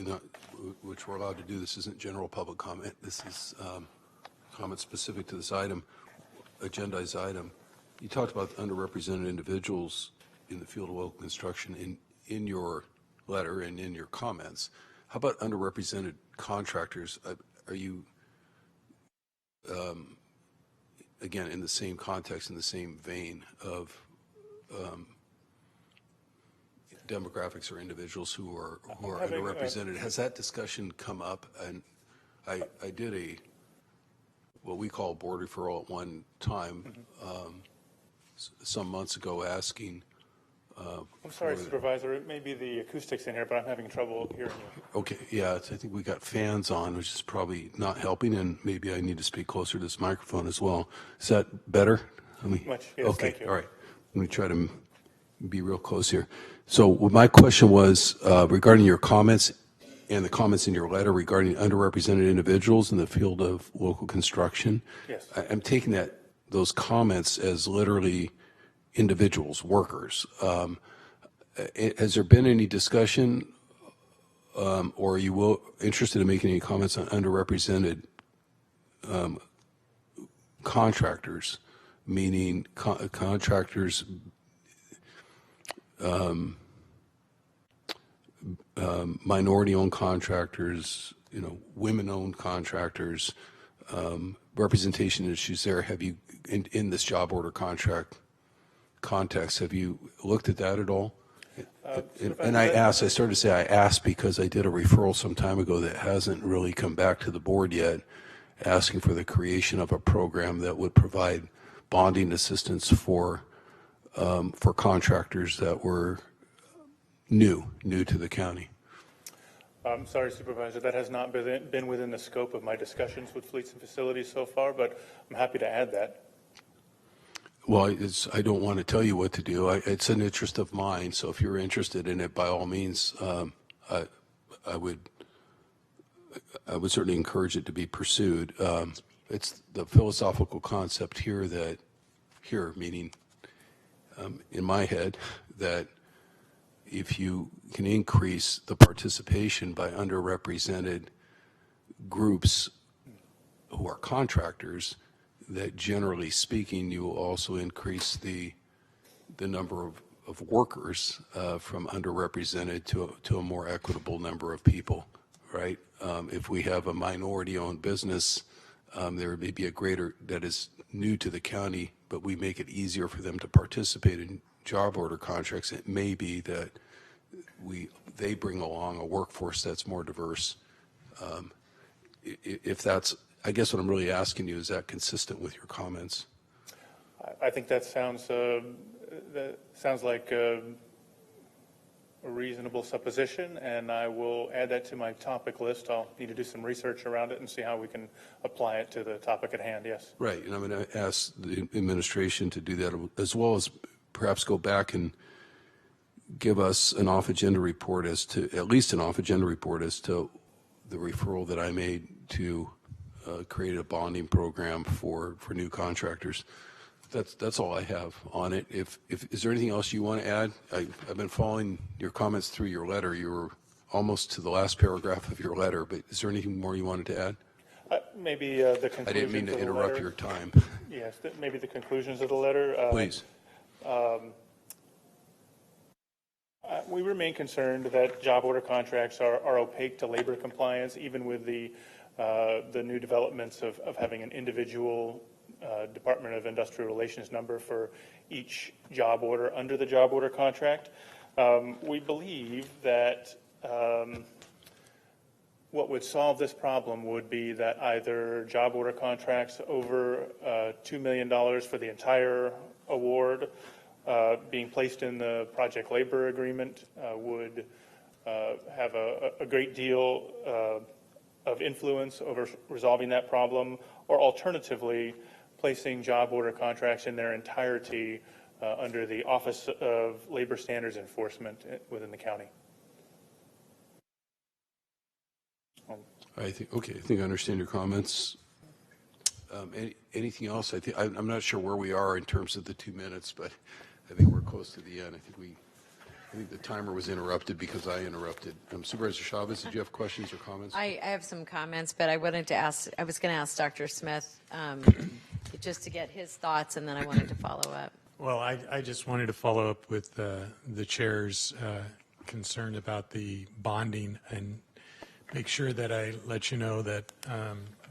S2: which we're allowed to do, this isn't general public comment. This is comment specific to this item, agendized item. You talked about underrepresented individuals in the field of local construction in your letter and in your comments. How about underrepresented contractors? Are you, again, in the same context, in the same vein of demographics or individuals who are underrepresented? Has that discussion come up? And I did what we call board referral at one time some months ago asking.
S11: I'm sorry, Supervisor, it may be the acoustics in here, but I'm having trouble hearing you.
S2: Okay, yeah, I think we got fans on, which is probably not helping, and maybe I need to speak closer to this microphone as well. Is that better?
S11: Much, yes,
S2: okay,
S11: thank you.
S2: All right. Let me try to be real close here. So my question was regarding your comments and the comments in your letter regarding underrepresented individuals in the field of local construction.
S11: Yes.
S2: I'm taking those comments as literally individuals, workers. Has there been any discussion or are you interested in making any comments on underrepresented contractors, meaning contractors minority-owned contractors, women-owned contractors, representation issues there? Have you, in this job order contract context, have you looked at that at all? And I started to say I asked because I did a referral some time ago that hasn't really come back to the board yet, asking for the creation of a program that would provide bonding assistance for contractors that were new to the county.
S11: I'm sorry, Supervisor, that has not been within the scope of my discussions with Fleets and Facilities so far, but I'm happy to add that.
S2: Well, I don't want to tell you what to do. It's an interest of mine, so if you're interested in it, by all means, I would certainly encourage it to be pursued. It's the philosophical concept here meaning in my head, that if you can increase the participation by underrepresented groups who are contractors, that generally speaking, you will also increase the number of workers from underrepresented to a more equitable number of people, right? If we have a minority-owned business, there may be a greater, that is new to the county, but we make it easier for them to participate in job order contracts. It may be that they bring along a workforce that's more diverse. If that's, I guess what I'm really asking you, is that consistent with your comments?
S11: I think that sounds like a reasonable supposition, and I will add that to my topic list. I'll need to do some research around it and see how we can apply it to the topic at hand, yes.
S2: Right, and I'm going to ask the administration to do that, as well as perhaps go back and give us an off-agenda report as to, at least an off-agenda report as to the referral that I made to create a bonding program for new contractors. That's all I have on it. Is there anything else you want to add? I've been following your comments through your letter. You were almost to the last paragraph of your letter, but is there anything more you wanted to add?
S11: Maybe the conclusions.
S2: I didn't mean to
S11: of the
S2: interrupt
S11: letter.
S2: your time.
S11: Yes, maybe the conclusions of the letter.
S2: Please.
S11: We remain concerned that job order contracts are opaque to labor compliance, even with the new developments of having an individual Department of Industrial Relations number for each job order under the job order contract. We believe that what would solve this problem would be that either job order contracts over $2 million for the entire award being placed in the project labor agreement would have a great deal of influence over resolving that problem, or alternatively, placing job order contracts in their entirety under the Office of Labor Standards Enforcement within the county.
S2: I think I understand your comments. Anything else? I'm not sure where we are in terms of the 2 minutes, but I think we're close to the end. I think the timer was interrupted because I interrupted. Supervisor Chavez, did you have questions or comments?
S8: I have some comments, but I was going to ask Dr. Smith just to get his thoughts, and then I wanted to follow up.
S6: Well, I just wanted to follow up with the chair's concern about the bonding and make sure that I let you know that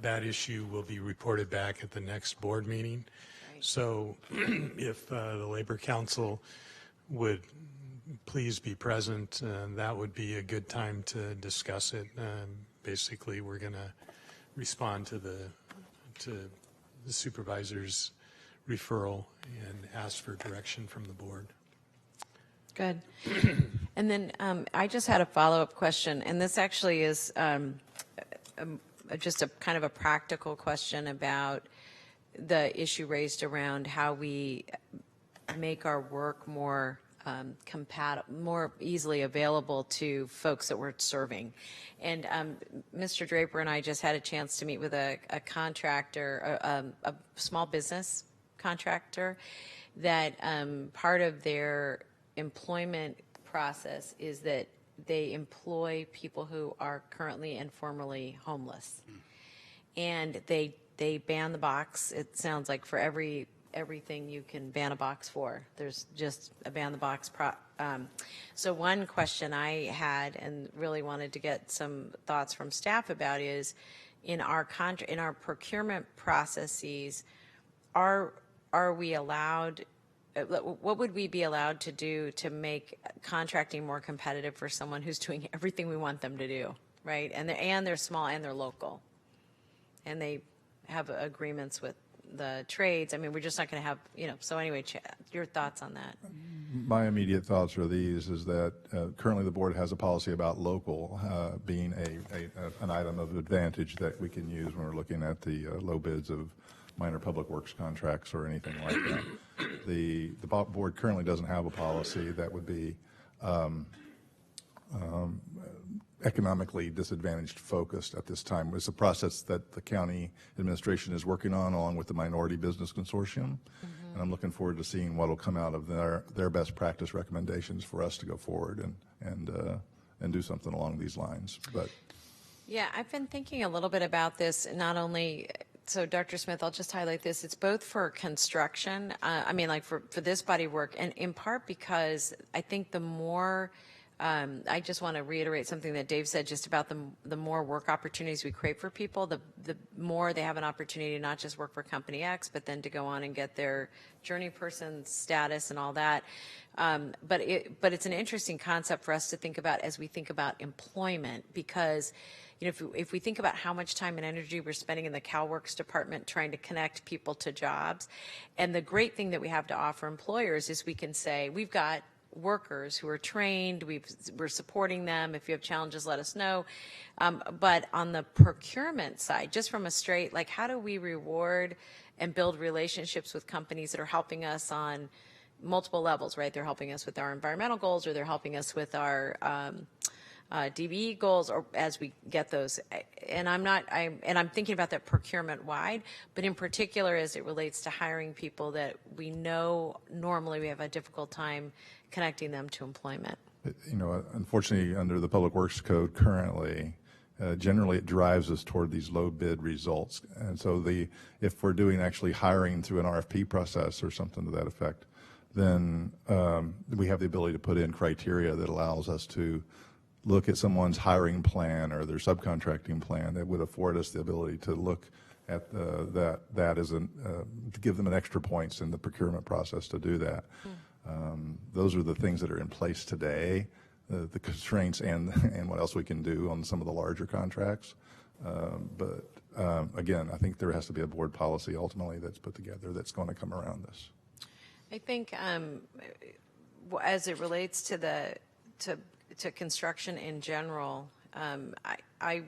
S6: that issue will be reported back at the next board meeting. Right. So if the Labor Council would please be present, that would be a good time to discuss it. Basically, we're going to respond to the supervisor's referral and ask for direction from the board.
S8: Good. And then I just had a follow-up question, and this actually is just a kind of a practical question about the issue raised around how we make our work more compatible, more easily available to folks that we're serving. And Mr. Draper and I just had a chance to meet with a contractor, a small business contractor, that part of their employment process is that they employ people who are currently and formerly homeless. And they ban the box. It sounds like for everything you can ban a box for. There's just a ban the box. So one question I had and really wanted to get some thoughts from staff about is in our procurement processes, are we allowed? What would we be allowed to do to make contracting more competitive for someone who's doing everything we want them to do, right? And they're small and they're local, and they have agreements with the trades. I mean, we're just not going to have, so anyway, your thoughts on that?
S10: My immediate thoughts are these, is that currently the board has a policy about local being an item of advantage that we can use when we're looking at the low bids of minor public works contracts or anything like that. The board currently doesn't have a policy that would be economically disadvantaged focused at this time. It's a process that the county administration is working on along with the Minority Business Consortium. And I'm looking forward to seeing what will come out of their best practice recommendations for us to go forward and do something along these lines. But
S8: yeah, I've been thinking a little bit about this, not only. So, Dr. Smith, I'll just highlight this. It's both for construction, like for this body work, and in part because I think the more I just want to reiterate something that Dave said just about the more work opportunities we create for people, the more they have an opportunity to not just work for Company X, but then to go on and get their journey person status and all that. But it's an interesting concept for us to think about as we think about employment, because if we think about how much time and energy we're spending in the CalWorks department trying to connect people to jobs, and the great thing that we have to offer employers is we can say, we've got workers who are trained, we're supporting them. If you have challenges, let us know. But on the procurement side, just from a straight, like, how do we reward and build relationships with companies that are helping us on multiple levels, right? They're helping us with our environmental goals, or they're helping us with our DBE goals, or as we get those. And I'm thinking about that procurement wide, but in particular as it relates to hiring people that we know normally we have a difficult time connecting them to employment.
S10: Unfortunately, under the Public Works Code currently, generally it drives us toward these low bid results. And so if we're doing actually hiring through an RFP process or something to that effect, then we have the ability to put in criteria that allows us to look at someone's hiring plan or their subcontracting plan that would afford us the ability to look at that as to give them an extra points in the procurement process to do that. Those are the things that are in place today, the constraints and what else we can do on some of the larger contracts. But again, I think there has to be a board policy ultimately that's put together that's going to come around this.
S8: I think as it relates to construction in general, and I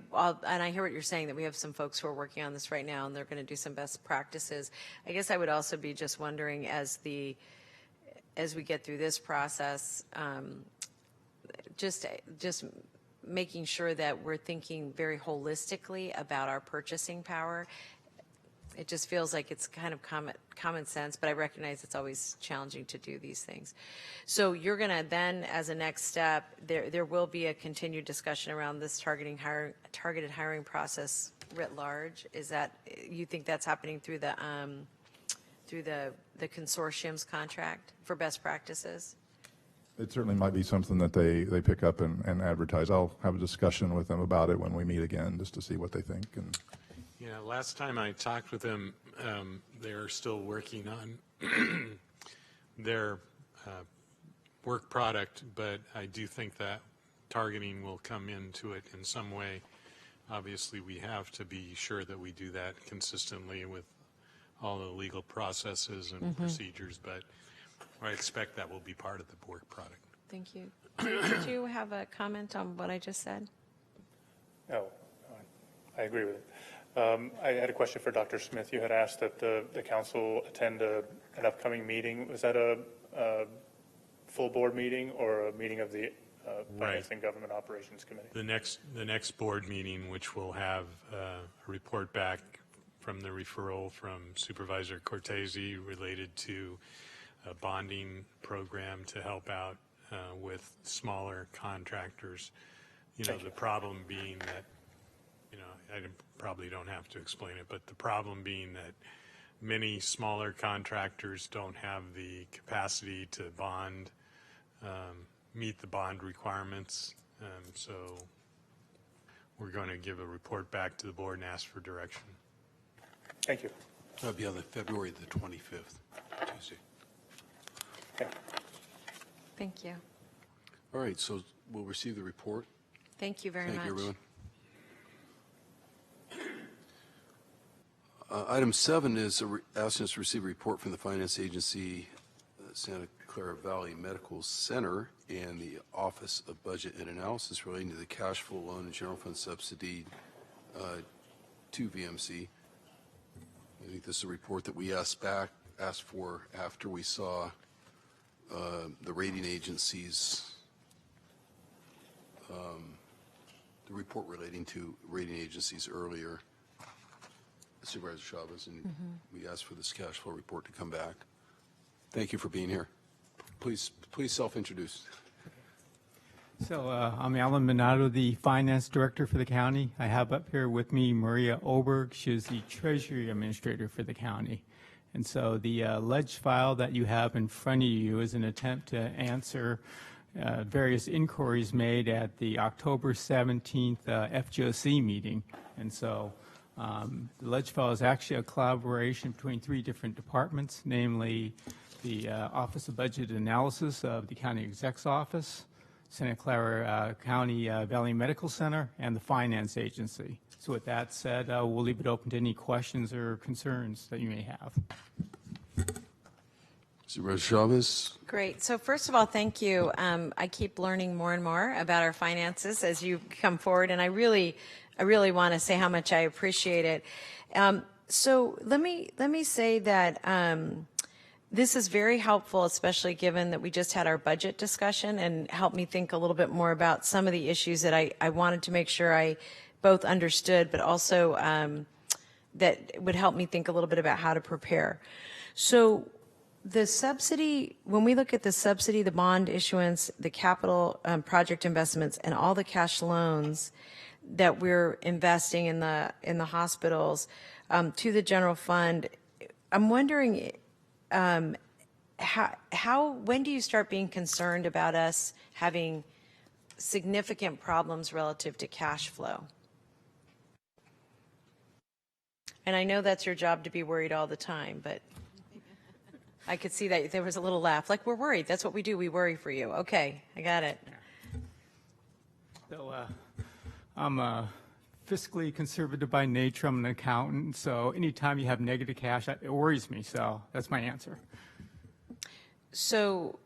S8: hear what you're saying, that we have some folks who are working on this right now and they're going to do some best practices. I guess I would also be just wondering as we get through this process, just making sure that we're thinking very holistically about our purchasing power. It just feels like it's kind of common sense, but I recognize it's always challenging to do these things. So you're going to then, as a next step, there will be a continued discussion around this targeted hiring process writ large. Is that, you think that's happening through the consortium's contract for best practices?
S10: It certainly might be something that they pick up and advertise. I'll have a discussion with them about it when we meet again, just to see what they think. And
S6: yeah, last time I talked with them, they're still working on their work product, but I do think that targeting will come into it in some way. Obviously, we have to be sure that we do that consistently with all the legal processes and procedures, but I expect that will be part of the work product.
S8: Thank you. Did you have a comment on what I just said?
S11: No, I agree with it. I had a question for Dr. Smith. You had asked that the council attend an upcoming meeting. Was that a full board meeting or a meeting of the Finance and Government Operations Committee?
S6: The next board meeting, which will have a report back from the referral from Supervisor Cortese related to a bonding program to help out with smaller contractors. The problem being that, I probably don't have to explain it, but the problem being that many smaller contractors don't have the capacity to bond, meet the bond requirements. So we're going to give a report back to the board and ask for direction.
S11: Thank you.
S2: That'll be on February the 25th, Tuesday.
S11: Okay.
S8: Thank you.
S2: All right, so we'll receive the report.
S8: Thank you very much.
S2: Thank you, everyone. Item 7 is asking us to receive a report from the Finance Agency, Santa Clara Valley Medical Center, and the Office of Budget and Analysis relating to the cash flow loan and general fund subsidy to VMC. I think this is a report that we asked for after we saw the rating agencies, the report relating to rating agencies earlier. Supervisor Chavez, and we asked for this cash flow report to come back. Thank you for being here. Please self-introduce.
S12: So I'm Alan Minato, the Finance Director for the county. I have up here with me Maria Oberg. She is the Treasury Administrator for the county. And so the ledge file that you have in front of you is an attempt to answer various inquiries made at the October 17th FGOC meeting. And so the Ledge File is actually a collaboration between 3 different departments, namely the Office of Budget Analysis of the County Exec's Office, Santa Clara County Valley Medical Center, and the Finance Agency. So with that said, we'll leave it open to any questions or concerns that you may have.
S2: Supervisor Chavez?
S8: Great. So first of all, thank you. I keep learning more and more about our finances as you come forward, and I really want to say how much I appreciate it. So let me say that this is very helpful, especially given that we just had our budget discussion, and helped me think a little bit more about some of the issues that I wanted to make sure I both understood, but also that would help me think a little bit about how to prepare. So the subsidy, when we look at the subsidy, the bond issuance, the capital project investments, and all the cash loans that we're investing in the hospitals to the general fund, I'm wondering when do you start being concerned about us having significant problems relative to cash flow? And I know that's your job to be worried all the time, but I could see that there was a little laugh, like, we're worried. That's what we do. We worry for you. Okay, I got it.
S12: So I'm fiscally conservative by nature. I'm an accountant, so anytime you have negative cash, it worries me. So that's my answer.
S8: So,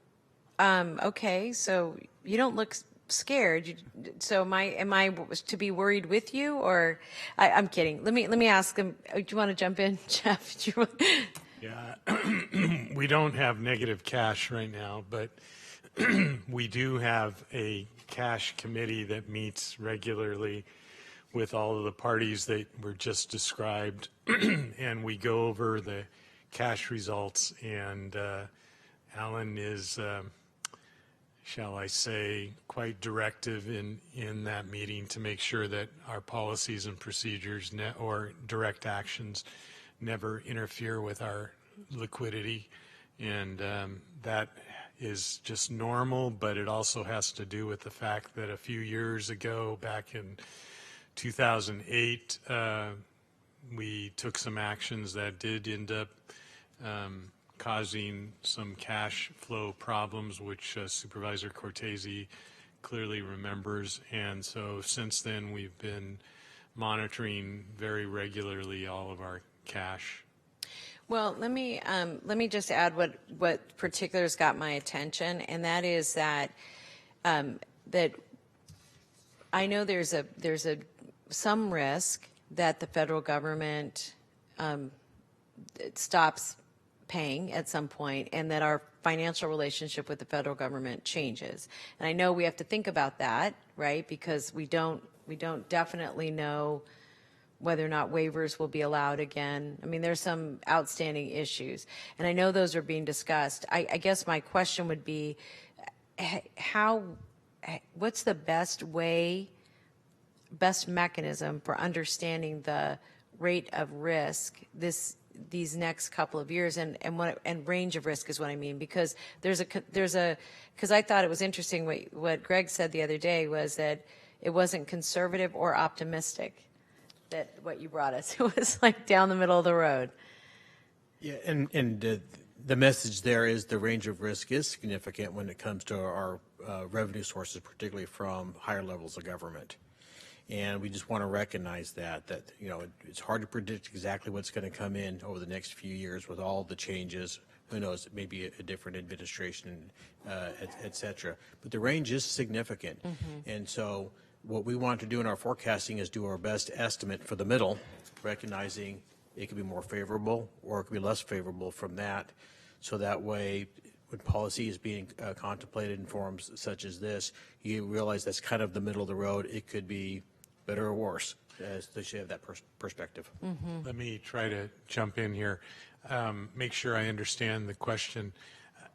S8: okay, so you don't look scared. So am I to be worried with you, or I'm kidding. Let me ask them. Do you want to jump in, Jeff?
S6: Yeah, we don't have negative cash right now, but we do have a cash committee that meets regularly with all of the parties that were just described, and we go over the cash results, and Alan is, shall I say, quite directive in that meeting to make sure that our policies and procedures or direct actions never interfere with our liquidity, and that is just normal, but it also has to do with the fact that a few years ago, back in 2008, we took some actions that did end up causing some cash flow problems, which Supervisor Cortese clearly remembers, and so since then we've been monitoring very regularly all of our cash.
S8: Well, let me just add what particulars got my attention, and that is that that I know there's some risk that the federal government stops paying at some point, and that our financial relationship with the federal government changes. And I know we have to think about that, right? Because we don't definitely know whether or not waivers will be allowed again. I mean, there's some outstanding issues, and I know those are being discussed. I guess my question would be, what's the best mechanism for understanding the rate of risk these next couple of years, and range of risk is what I mean, because because I thought it was interesting what Greg said the other day was that it wasn't conservative or optimistic, that what you brought us. It was like down the middle of the road.
S3: Yeah, and the message there is the range of risk is significant when it comes to our revenue sources, particularly from higher levels of government. And we just want to recognize that it's hard to predict exactly what's going to come in over the next few years with all the changes. Who knows, maybe a different administration, et cetera. But the range is significant. Mm-hmm. And so what we want to do in our forecasting is do our best estimate for the middle, recognizing it could be more favorable or it could be less favorable from that. So that way, when policy is being contemplated in forums such as this, you realize that's kind of the middle of the road. It could be better or worse, as they should have that perspective.
S8: Mm-hmm.
S6: Let me try to jump in here, make sure I understand the question.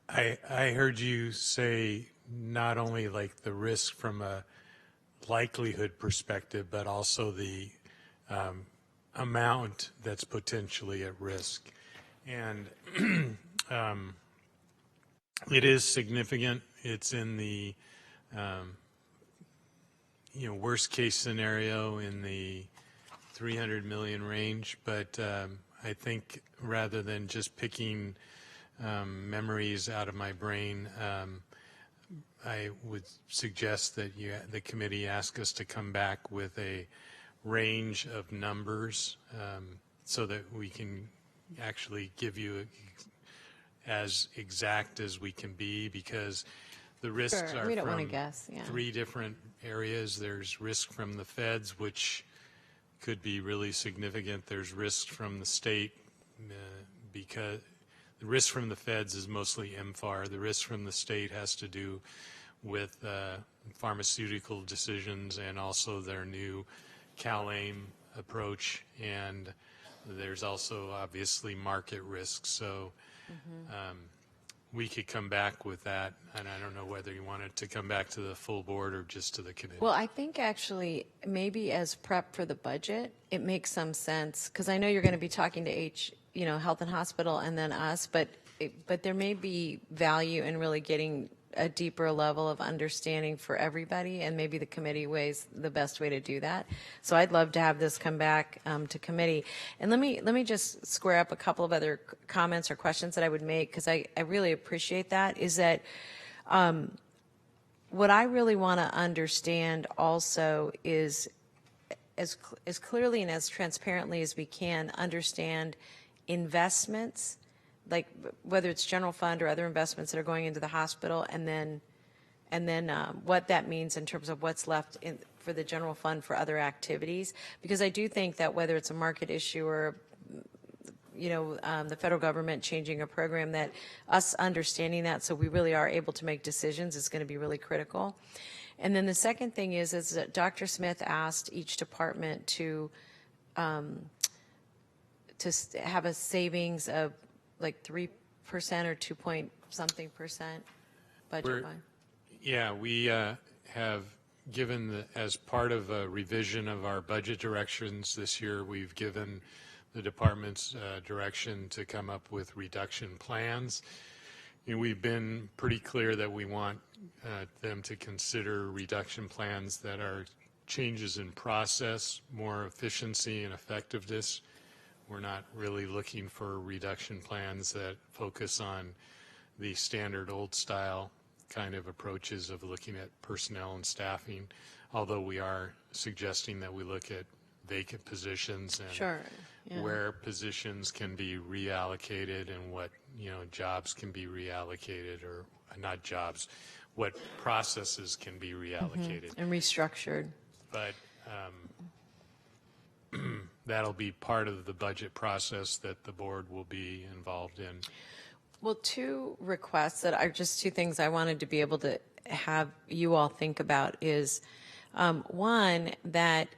S6: I heard you say not only like the risk from a likelihood perspective, but also the amount that's potentially at risk. And It is significant. It's in the, worst case scenario in the 300 million range. But I think rather than just picking memories out of my brain, I would suggest that the committee ask us to come back with a range of numbers so that we can actually give you as exact as we can be, because the risks
S8: Sure,
S6: are
S8: we don't want to
S6: from
S8: guess, yeah.
S6: 3 different areas. There's risk from the feds, which could be really significant. There's risk from the state, because the risk from the feds is mostly MFAR. The risk from the state has to do with pharmaceutical decisions and also their new CalAIM approach. And there's also obviously market risk. So we could come back with that. And I don't know whether you wanted to come back to the full board or just to the committee.
S8: Well, I think actually maybe as prep for the budget, it makes some sense, because I know you're going to be talking to Health and Hospital and then us, but there may be value in really getting a deeper level of understanding for everybody, and maybe the committee weighs the best way to do that. So I'd love to have this come back to committee. And let me just square up a couple of other comments or questions that I would make, because I really appreciate that, is that what I really want to understand also is as clearly and as transparently as we can understand investments, like whether it's general fund or other investments that are going into the hospital, and then what that means in terms of what's left for the general fund for other activities. Because I do think that whether it's a market issue or the federal government changing a program, that us understanding that so we really are able to make decisions is going to be really critical. And then the second thing is that Dr. Smith asked each department to have a savings of like 3% or 2 point something percent budget-wise.
S6: Yeah, we have given, as part of a revision of our budget directions this year, we've given the departments direction to come up with reduction plans. And we've been pretty clear that we want them to consider reduction plans that are changes in process, more efficiency and effectiveness. We're not really looking for reduction plans that focus on the standard old style kind of approaches of looking at personnel and staffing, although we are suggesting that we look at vacant positions and
S8: Sure, yeah.
S6: where positions can be reallocated and what jobs can be reallocated, or not jobs, what processes can be reallocated.
S8: And restructured.
S6: But that'll be part of the budget process that the board will be involved in.
S8: Well, 2 requests that are just 2 things I wanted to be able to have you all think about is, one, that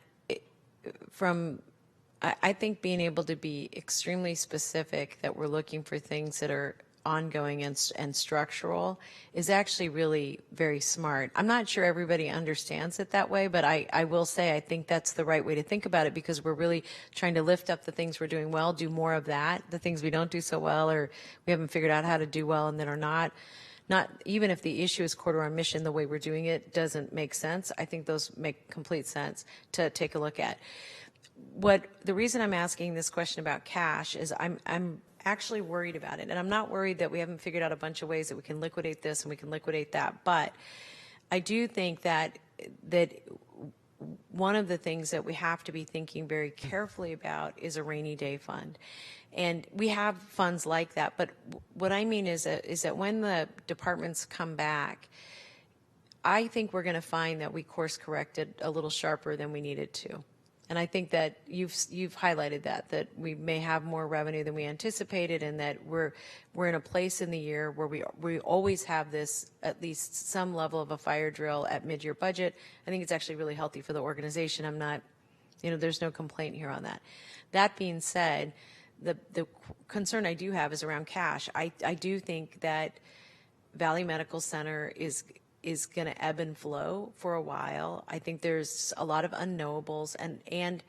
S8: I think being able to be extremely specific that we're looking for things that are ongoing and structural is actually really very smart. I'm not sure everybody understands it that way, but I will say I think that's the right way to think about it, because we're really trying to lift up the things we're doing well, do more of that, the things we don't do so well or we haven't figured out how to do well and then are not, even if the issue is core to our mission, the way we're doing it doesn't make sense. I think those make complete sense to take a look at. The reason I'm asking this question about cash is I'm actually worried about it. And I'm not worried that we haven't figured out a bunch of ways that we can liquidate this and we can liquidate that. But I do think that one of the things that we have to be thinking very carefully about is a rainy day fund. And we have funds like that. But what I mean is that when the departments come back, I think we're going to find that we course corrected a little sharper than we needed to. And I think that you've highlighted that we may have more revenue than we anticipated, and that we're in a place in the year where we always have this, at least some level of a fire drill at mid-year budget. I think it's actually really healthy for the organization. I'm not, there's no complaint here on that. That being said, the concern I do have is around cash. I do think that Valley Medical Center is going to ebb and flow for a while. I think there's a lot of unknowables, and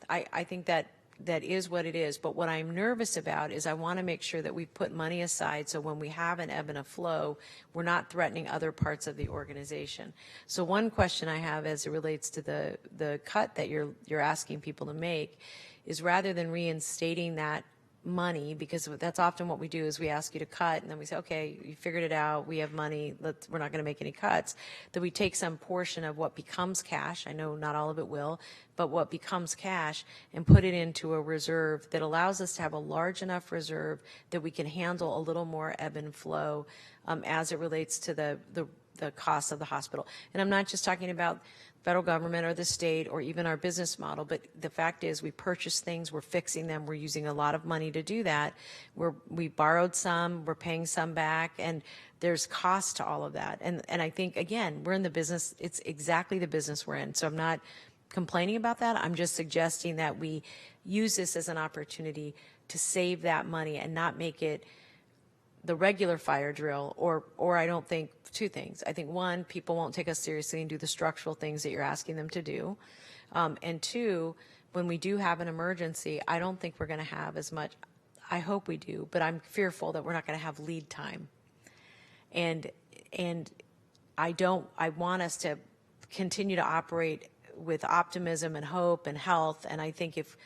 S8: I think that that is what it is. But what I'm nervous about is I want to make sure that we put money aside so when we have an ebb and a flow, we're not threatening other parts of the organization. So one question I have as it relates to the cut that you're asking people to make is, rather than reinstating that money, because that's often what we do, is we ask you to cut and then we say, okay, you figured it out, we have money, we're not going to make any cuts, that we take some portion of what becomes cash, I know not all of it will, but what becomes cash, and put it into a reserve that allows us to have a large enough reserve that we can handle a little more ebb and flow as it relates to the cost of the hospital. And I'm not just talking about federal government or the state or even our business model, but the fact is we purchase things, we're fixing them, we're using a lot of money to do that. We borrowed some, we're paying some back, and there's cost to all of that. And I think, again, we're in the business, it's exactly the business we're in. So I'm not complaining about that. I'm just suggesting that we use this as an opportunity to save that money and not make it the regular fire drill, or I don't think two things. I think, one, people won't take us seriously and do the structural things that you're asking them to do. And two, when we do have an emergency, I don't think we're going to have as much, I hope we do, but I'm fearful that we're not going to have lead time. And I want us to continue to operate with optimism and hope and health. And I think if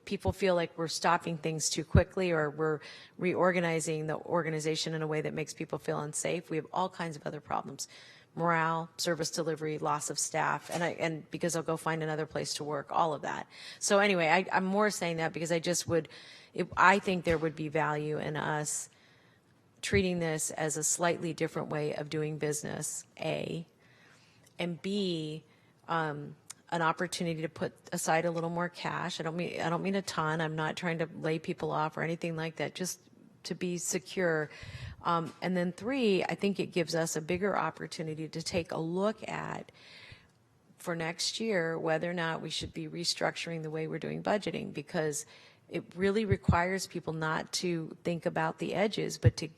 S8: people feel like we're stopping things too quickly or we're reorganizing the organization in a way that makes people feel unsafe, we have all kinds of other problems: morale, service delivery, loss of staff, and because I'll go find another place to work, all of that. So anyway, I'm more saying that because I think there would be value in us treating this as a slightly different way of doing business, A, and B, an opportunity to put aside a little more cash. I don't mean a ton. I'm not trying to lay people off or anything like that, just to be secure. And then three, I think it gives us a bigger opportunity to take a look at, for next year, whether or not we should be restructuring the way we're doing budgeting, because it really requires people not to think about the edges, but to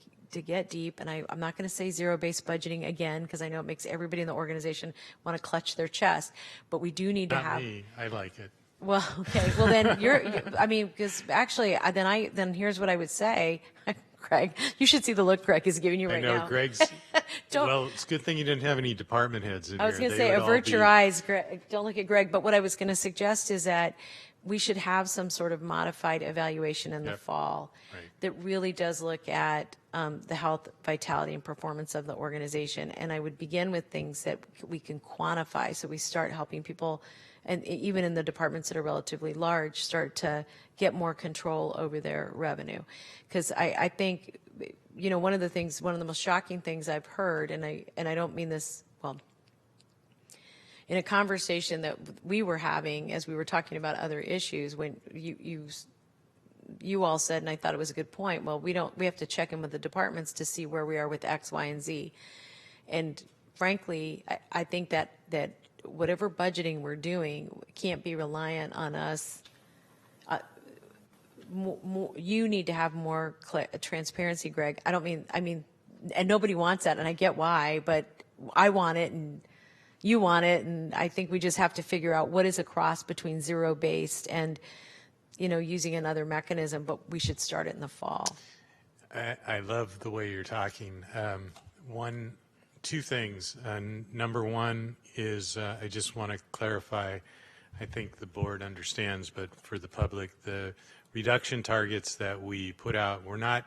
S8: get deep. And I'm not going to say zero-based budgeting again, because I know it makes everybody in the organization want to clutch their chest, but we do need to have.
S6: Not me. I like it.
S8: Well, okay. Well, then because actually, then here's what I would say. Greg, you should see the look Greg is giving you right now.
S6: I know Greg's. Well, it's a good thing you didn't have any department heads in here.
S8: I was going to say, avert your eyes, Greg. Don't look at Greg. But what I was going to suggest is that we should have some sort of modified evaluation in the fall that really does look at the health, vitality, and performance of the organization. And I would begin with things that we can quantify, so we start helping people, and even in the departments that are relatively large, start to get more control over their revenue. Because I think, one of the most shocking things I've heard, and I don't mean this, well, in a conversation that we were having as we were talking about other issues, when you all said, and I thought it was a good point, well, we have to check in with the departments to see where we are with X, Y, and Z. And frankly, I think that whatever budgeting we're doing can't be reliant on us. You need to have more transparency, Greg. I mean, and nobody wants that, and I get why, but I want it, and you want it, and I think we just have to figure out what is a cross between zero-based and, using another mechanism, but we should start it in the fall.
S6: I love the way you're talking. Two things. Number one is I just want to clarify, I think the board understands, but for the public, the reduction targets that we put out, we're not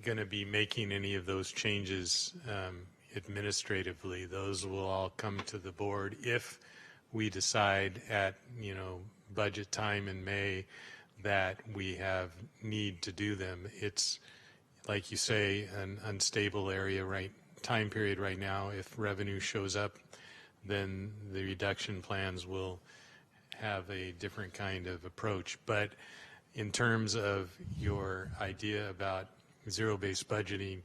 S6: going to be making any of those changes administratively. Those will all come to the board if we decide at budget time in May that we have need to do them. It's, like you say, an unstable time period right now. If revenue shows up, then the reduction plans will have a different kind of approach. But in terms of your idea about zero-based budgeting,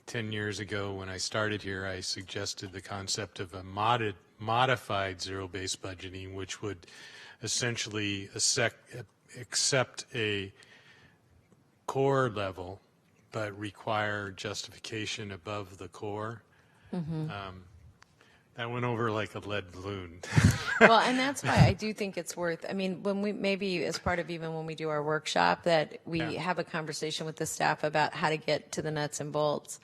S6: 10 years ago when I started here, I suggested the concept of a modified zero-based budgeting, which would essentially accept a core level but require justification above the core. That went over like a lead balloon.
S8: Well, and that's why I do think it's worth, I mean, when we, maybe as part of even when we do our workshop, that we have a conversation with the staff about how to get to the nuts and bolts.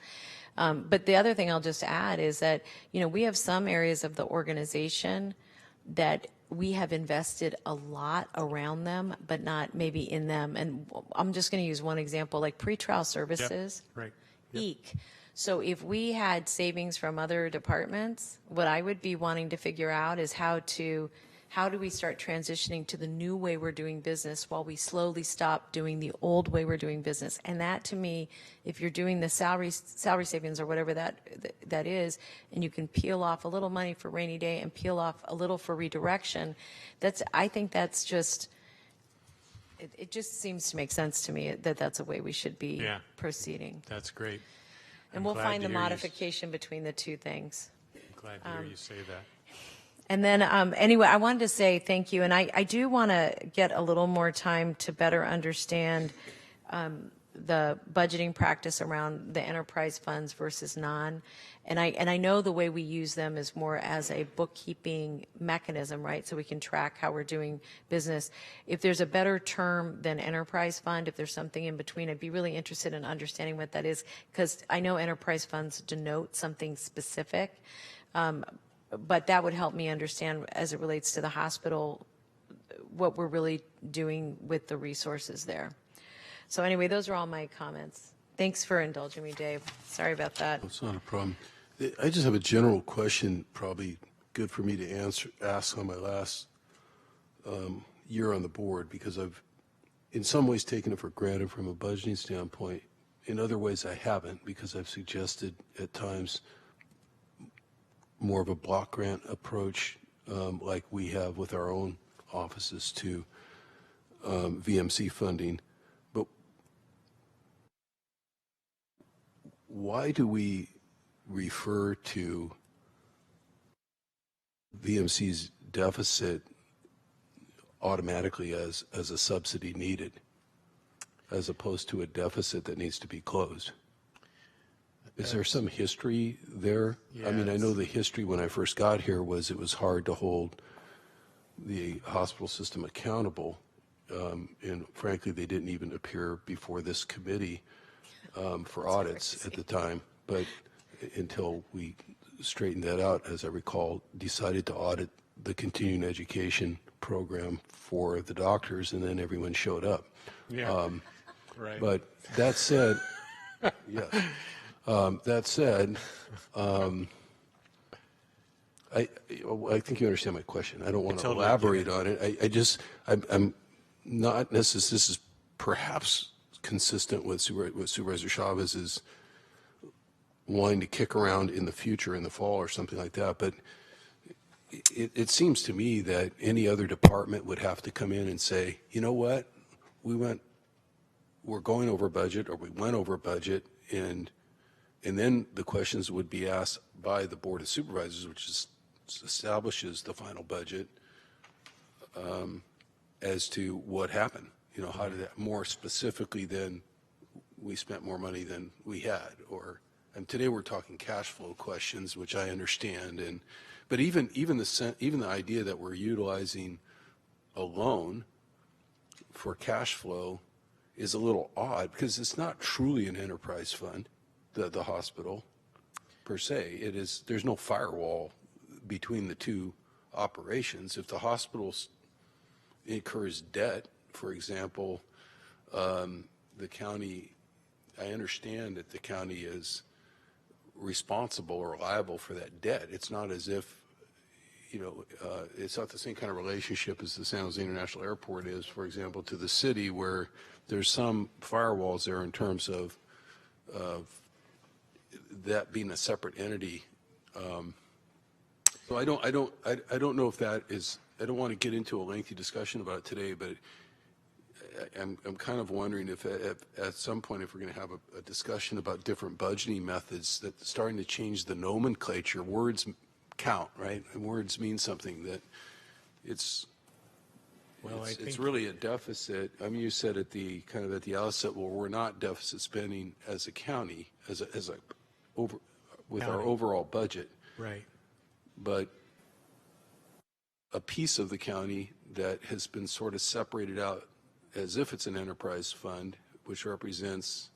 S8: But the other thing I'll just add is that, you know, we have some areas of the organization that we have invested a lot around them, but not maybe in them. And I'm just going to use one example, like pretrial services.
S6: Right.
S8: Eek. So if we had savings from other departments, what I would be wanting to figure out is how do we start transitioning to the new way we're doing business while we slowly stop doing the old way we're doing business. And that, to me, if you're doing the salary savings or whatever that is, and you can peel off a little money for rainy day and peel off a little for redirection, I think that's just, it just seems to make sense to me that that's a way we should be proceeding.
S6: That's great.
S8: And we'll find the modification between the two things.
S6: Glad to hear you say that.
S8: And then, anyway, I wanted to say thank you. And I do want to get a little more time to better understand the budgeting practice around the enterprise funds versus non. And I know the way we use them is more as a bookkeeping mechanism, right? So we can track how we're doing business. If there's a better term than enterprise fund, if there's something in between, I'd be really interested in understanding what that is, because I know enterprise funds denote something specific. But that would help me understand, as it relates to the hospital, what we're really doing with the resources there. So anyway, those are all my comments. Thanks for indulging me, Dave. Sorry about that.
S2: That's not a problem. I just have a general question, probably good for me to ask on my last year on the board, because I've in some ways taken it for granted from a budgeting standpoint. In other ways, I haven't, because I've suggested at times more of a block grant approach, like we have with our own offices, to VMC funding. But why do we refer to VMC's deficit automatically as a subsidy needed, as opposed to a deficit that needs to be closed? Is there some history there? I mean, I know the history when I first got here was it was hard to hold the hospital system accountable, and frankly, they didn't even appear before this committee for audits at the time, but until we straightened that out, as I recall, decided to audit the continuing education program for the doctors, and then everyone showed up.
S6: Yeah, right.
S2: But that said, yes. That said, I think you understand my question. I don't want to elaborate on it. I'm not necessarily, this is perhaps consistent with Supervisor Chavez is wanting to kick around in the future, in the fall or something like that, but it seems to me that any other department would have to come in and say, you know what, we're going over budget, or we went over budget, and then the questions would be asked by the Board of Supervisors, which establishes the final budget, as to what happened. You know, how did that, more specifically than we spent more money than we had, and today we're talking cash flow questions, which I understand, but even the idea that we're utilizing a loan for cash flow is a little odd, because it's not truly an enterprise fund, the hospital per se. There's no firewall between the two operations. If the hospital incurs debt, for example, the county, I understand that the county is responsible or liable for that debt. It's not as if, it's not the same kind of relationship as the San Jose International Airport is, for example, to the city, where there's some firewalls there in terms of that being a separate entity. So I don't know if that is, I don't want to get into a lengthy discussion about it today, but I'm kind of wondering if at some point, if we're going to have a discussion about different budgeting methods, that starting to change the nomenclature. Words count, right? And words mean something. That it's really a deficit. I mean, you said at the outset, well, we're not deficit spending as a county, with our overall budget.
S6: Right.
S2: but a piece of the county that has been sort of separated out as if it's an enterprise fund, which represents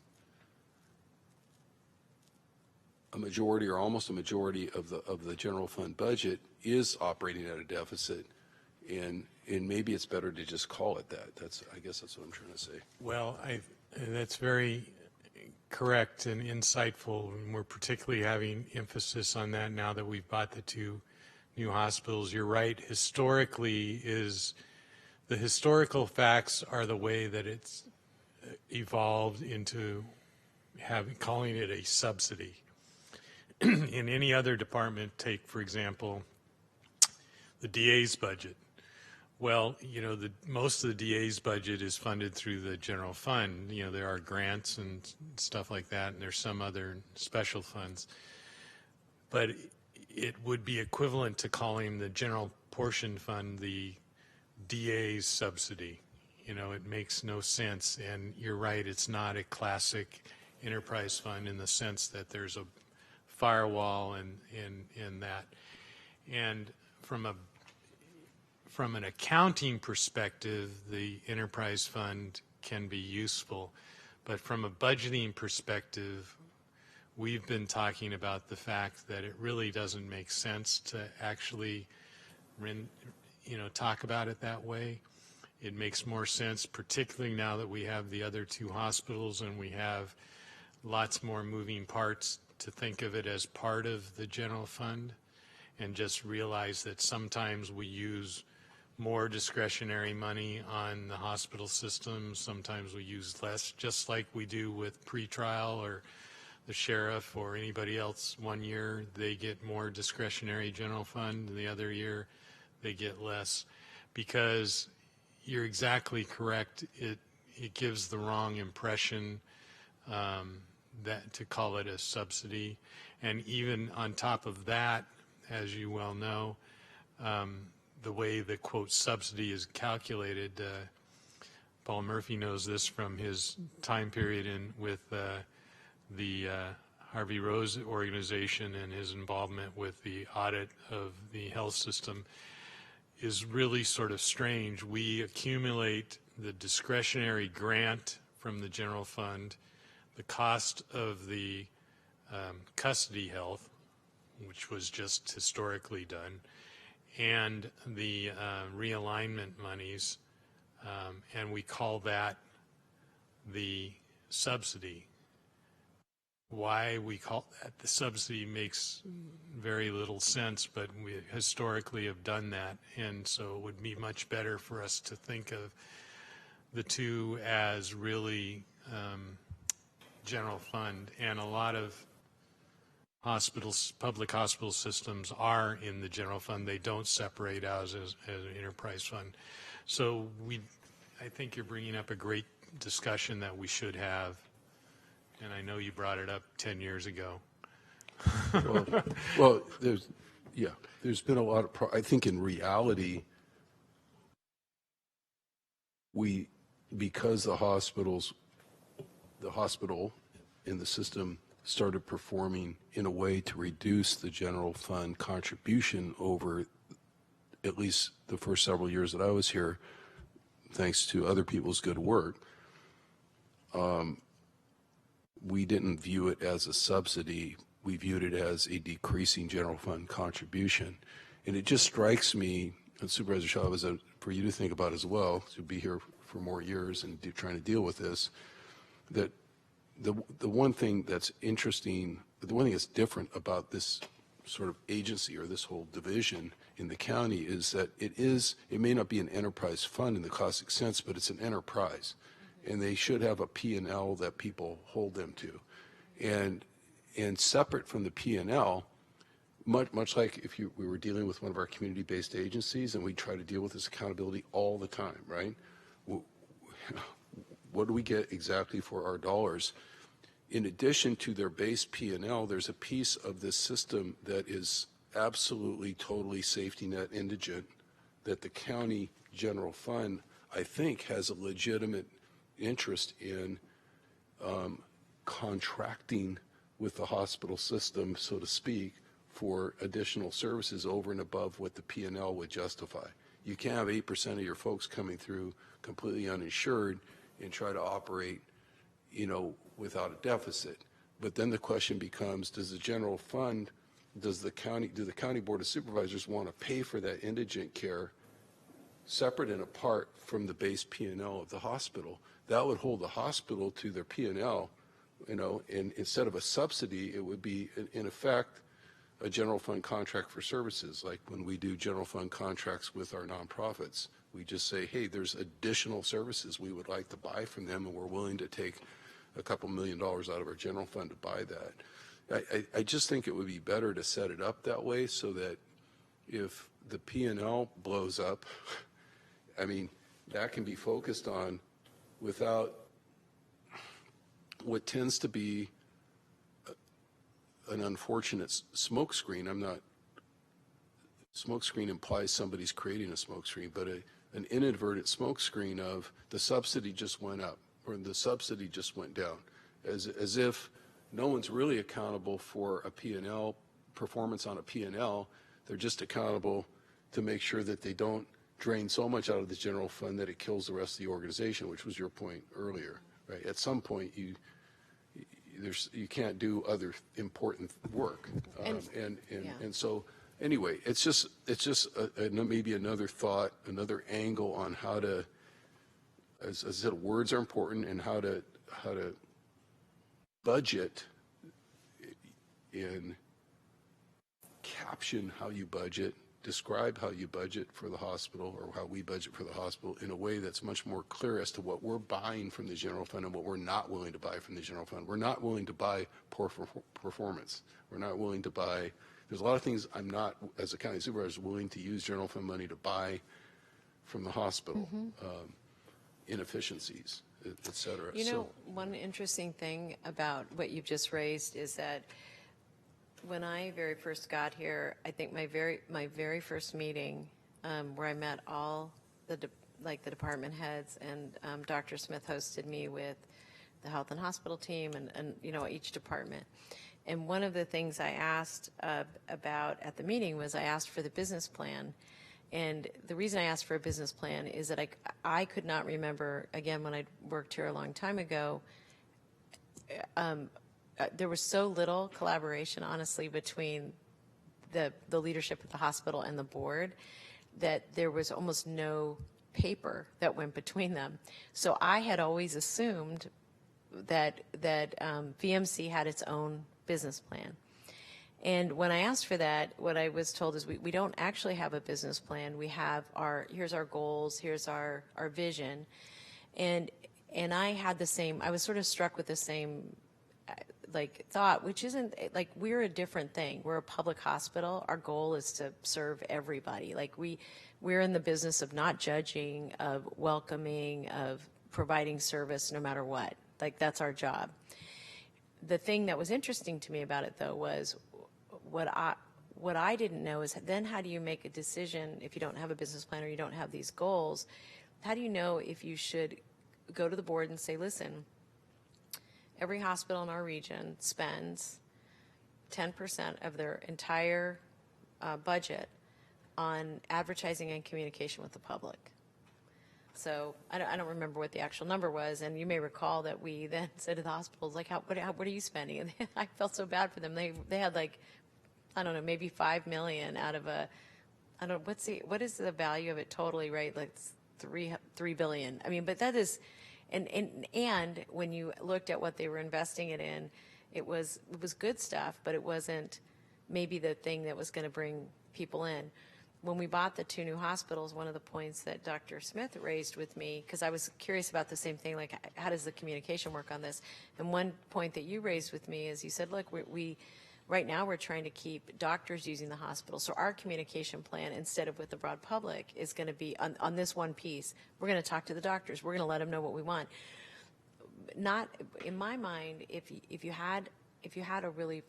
S2: a majority or almost a majority of the general fund budget, is operating at a deficit, and maybe it's better to just call it that. I guess that's what I'm trying to say.
S6: Well, that's very correct and insightful, and we're particularly having emphasis on that now that we've bought the 2 new hospitals. You're right. Historically, the historical facts are the way that it's evolved into calling it a subsidy. In any other department, take, for example, the DA's budget. Well, most of the DA's budget is funded through the general fund. There are grants and stuff like that, and there's some other special funds. But it would be equivalent to calling the general portion fund the DA's subsidy. It makes no sense. And you're right, it's not a classic enterprise fund in the sense that there's a firewall and that. And from an accounting perspective, the enterprise fund can be useful. But from a budgeting perspective, we've been talking about the fact that it really doesn't make sense to actually, talk about it that way. It makes more sense, particularly now that we have the other 2 hospitals and we have lots more moving parts, to think of it as part of the general fund and just realize that sometimes we use more discretionary money on the hospital system, sometimes we use less, just like we do with pretrial or the sheriff or anybody else. One year they get more discretionary general fund, and the other year they get less, because you're exactly correct. It gives the wrong impression that to call it a subsidy. And even on top of that, as you well know, the way the quote subsidy is calculated, Paul Murphy knows this from his time period with the Harvey Rose organization and his involvement with the audit of the health system, is really sort of strange. We accumulate the discretionary grant from the general fund, the cost of the custody health, which was just historically done, and the realignment monies, and we call that the subsidy. Why we call that the subsidy makes very little sense, but we historically have done that, and so it would be much better for us to think of the 2 as really general fund. And a lot of hospitals, public hospital systems, are in the general fund. They don't separate out as an enterprise fund. So I think you're bringing up a great discussion that we should have. And I know you brought it up 10 years ago.
S2: well, there's been a lot of, I think in reality, because the hospital in the system started performing in a way to reduce the general fund contribution over at least the first several years that I was here, thanks to other people's good work, we didn't view it as a subsidy. We viewed it as a decreasing general fund contribution. And it just strikes me, and Supervisor Chavez, for you to think about as well, to be here for more years and trying to deal with this, that the one thing that's interesting, the one thing that's different about this sort of agency or this whole division in the county is that it may not be an enterprise fund in the classic sense, but it's an enterprise. And they should have a P&L that people hold them to. And separate from the P&L, much like if we were dealing with one of our community-based agencies and we try to deal with this accountability all the time, right? What do we get exactly for our dollars? In addition to their base P&L, there's a piece of this system that is absolutely, totally safety net indigent that the county general fund, I think, has a legitimate interest in contracting with the hospital system, so to speak, for additional services over and above what the P&L would justify. You can't have 8% of your folks coming through completely uninsured and try to operate, without a deficit. But then the question becomes, does the general fund, do the county board of supervisors want to pay for that indigent care separate and apart from the base P&L of the hospital? That would hold the hospital to their P&L, and instead of a subsidy, it would be, in effect, a general fund contract for services. Like when we do general fund contracts with our nonprofits, we just say, hey, there's additional services we would like to buy from them, and we're willing to take a couple $1 million out of our general fund to buy that. I just think it would be better to set it up that way so that if the P&L blows up, that can be focused on without what tends to be an unfortunate smokescreen. Smokescreen implies somebody's creating a smokescreen, but an inadvertent smokescreen of the subsidy just went up or the subsidy just went down, as if no one's really accountable for a P&L, performance on a P&L. They're just accountable to make sure that they don't drain so much out of the general fund that it kills the rest of the organization, which was your point earlier, right? At some point, you can't do other important work, and so anyway, it's just maybe another thought, another angle on how to, as I said, words are important, and how to budget and caption how you budget, describe how you budget for the hospital, or how we budget for the hospital, in a way that's much more clear as to what we're buying from the general fund and what we're not willing to buy from the general fund. We're not willing to buy poor performance. We're not willing to buy, there's a lot of things I'm not, as a county supervisor, willing to use general fund money to buy from the hospital, inefficiencies, et cetera.
S8: One interesting thing about what you've just raised is that when I very first got here, I think my very first meeting, where I met all the department heads, and Dr. Smith hosted me with the health and hospital team and each department. And one of the things I asked about at the meeting was I asked for the business plan. And the reason I asked for a business plan is that I could not remember, again, when I worked here a long time ago, there was so little collaboration, honestly, between the leadership of the hospital and the board that there was almost no paper that went between them. So I had always assumed that VMC had its own business plan. And when I asked for that, what I was told is we don't actually have a business plan. We have here's our goals, here's our vision. And I had the same, I was sort of struck with the same thought, which isn't, we're a different thing. We're a public hospital. Our goal is to serve everybody. We're in the business of not judging, of welcoming, of providing service no matter what. That's our job. The thing that was interesting to me about it, though, was what I didn't know is then how do you make a decision if you don't have a business plan or you don't have these goals? How do you know if you should go to the board and say, listen, every hospital in our region spends 10% of their entire budget on advertising and communication with the public. So I don't remember what the actual number was, and you may recall that we then said to the hospitals, what are you spending? And I felt so bad for them. They had I don't know, maybe $5 million out of what is the value of it totally, right? $3 billion. But that is. And when you looked at what they were investing it in, it was good stuff, but it wasn't maybe the thing that was going to bring people in. When we bought the 2 new hospitals, one of the points that Dr. Smith raised with me, because I was curious about the same thing, how does the communication work on this? And one point that you raised with me is you said, look, right now we're trying to keep doctors using the hospital. So our communication plan, instead of with the broad public, is going to be on this one piece. We're going to talk to the doctors. We're going to let them know what we want. Not in my mind, if you had a really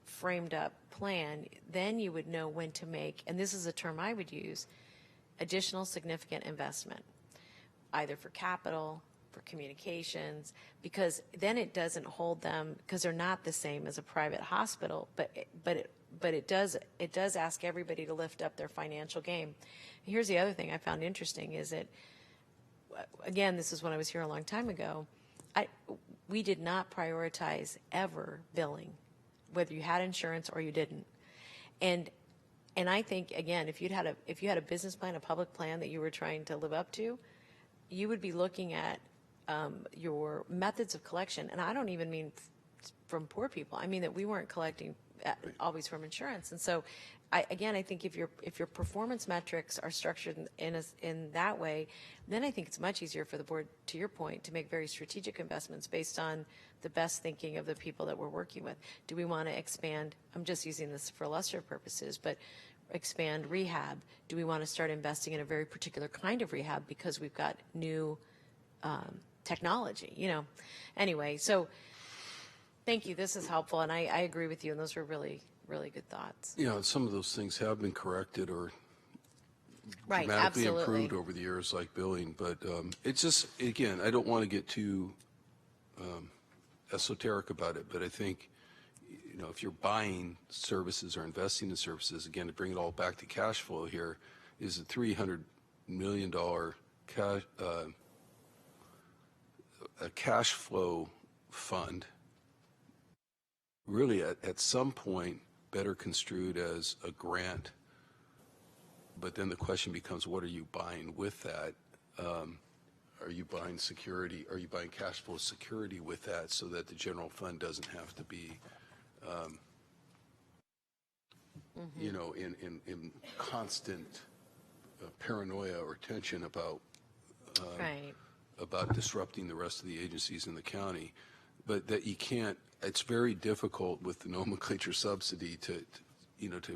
S8: framed up plan, then you would know when to make, and this is a term I would use, additional significant investment, either for capital, for communications, because then it doesn't hold them, because they're not the same as a private hospital, but it does ask everybody to lift up their financial game. Here's the other thing I found interesting is that, again, this is when I was here a long time ago, we did not prioritize ever billing, whether you had insurance or you didn't. And I think, again, if you had a business plan, a public plan that you were trying to live up to, you would be looking at your methods of collection. And I don't even mean from poor people. I mean that we weren't collecting always from insurance. And so, I think if your performance metrics are structured in that way, then I think it's much easier for the board, to your point, to make very strategic investments based on the best thinking of the people that we're working with. Do we want to expand? I'm just using this for illustrative purposes, but expand rehab. Do we want to start investing in a very particular kind of rehab because we've got new technology? Anyway, so thank you. This is helpful, and I agree with you. And those were really, really good thoughts.
S2: Some of those things have been corrected or
S8: right,
S2: dramatically
S8: absolutely
S2: improved over the years, like billing. But it's just, again, I don't want to get too esoteric about it, but I think, if you're buying services or investing in services, again, to bring it all back to cash flow here, is a $300 million a cash flow fund really at some point better construed as a grant. But then the question becomes, what are you buying with that? Are you buying security? Are you buying cash flow security with that so that the general fund doesn't have to be, in constant paranoia or tension about about disrupting the rest of the agencies in the county? But that you can't. It's very difficult with the nomenclature subsidy to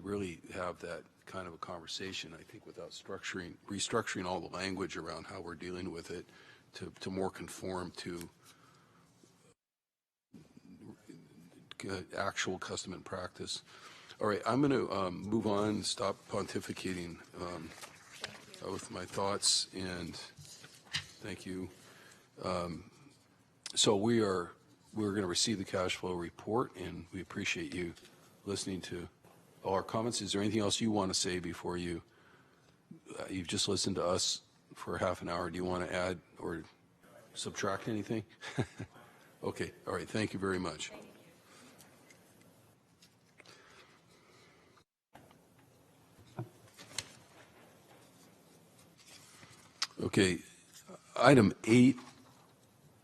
S2: really have that kind of a conversation, I think, without restructuring all the language around how we're dealing with it to more conform to actual custom and practice. All right, I'm going to move on and stop pontificating with my thoughts, and thank you. So we're going to receive the cash flow report, and we appreciate you listening to all our comments. Is there anything else you want to say before you've just listened to us for half an hour? Do you want to add or subtract anything? Okay. All right. Thank you very much. Okay. Item 8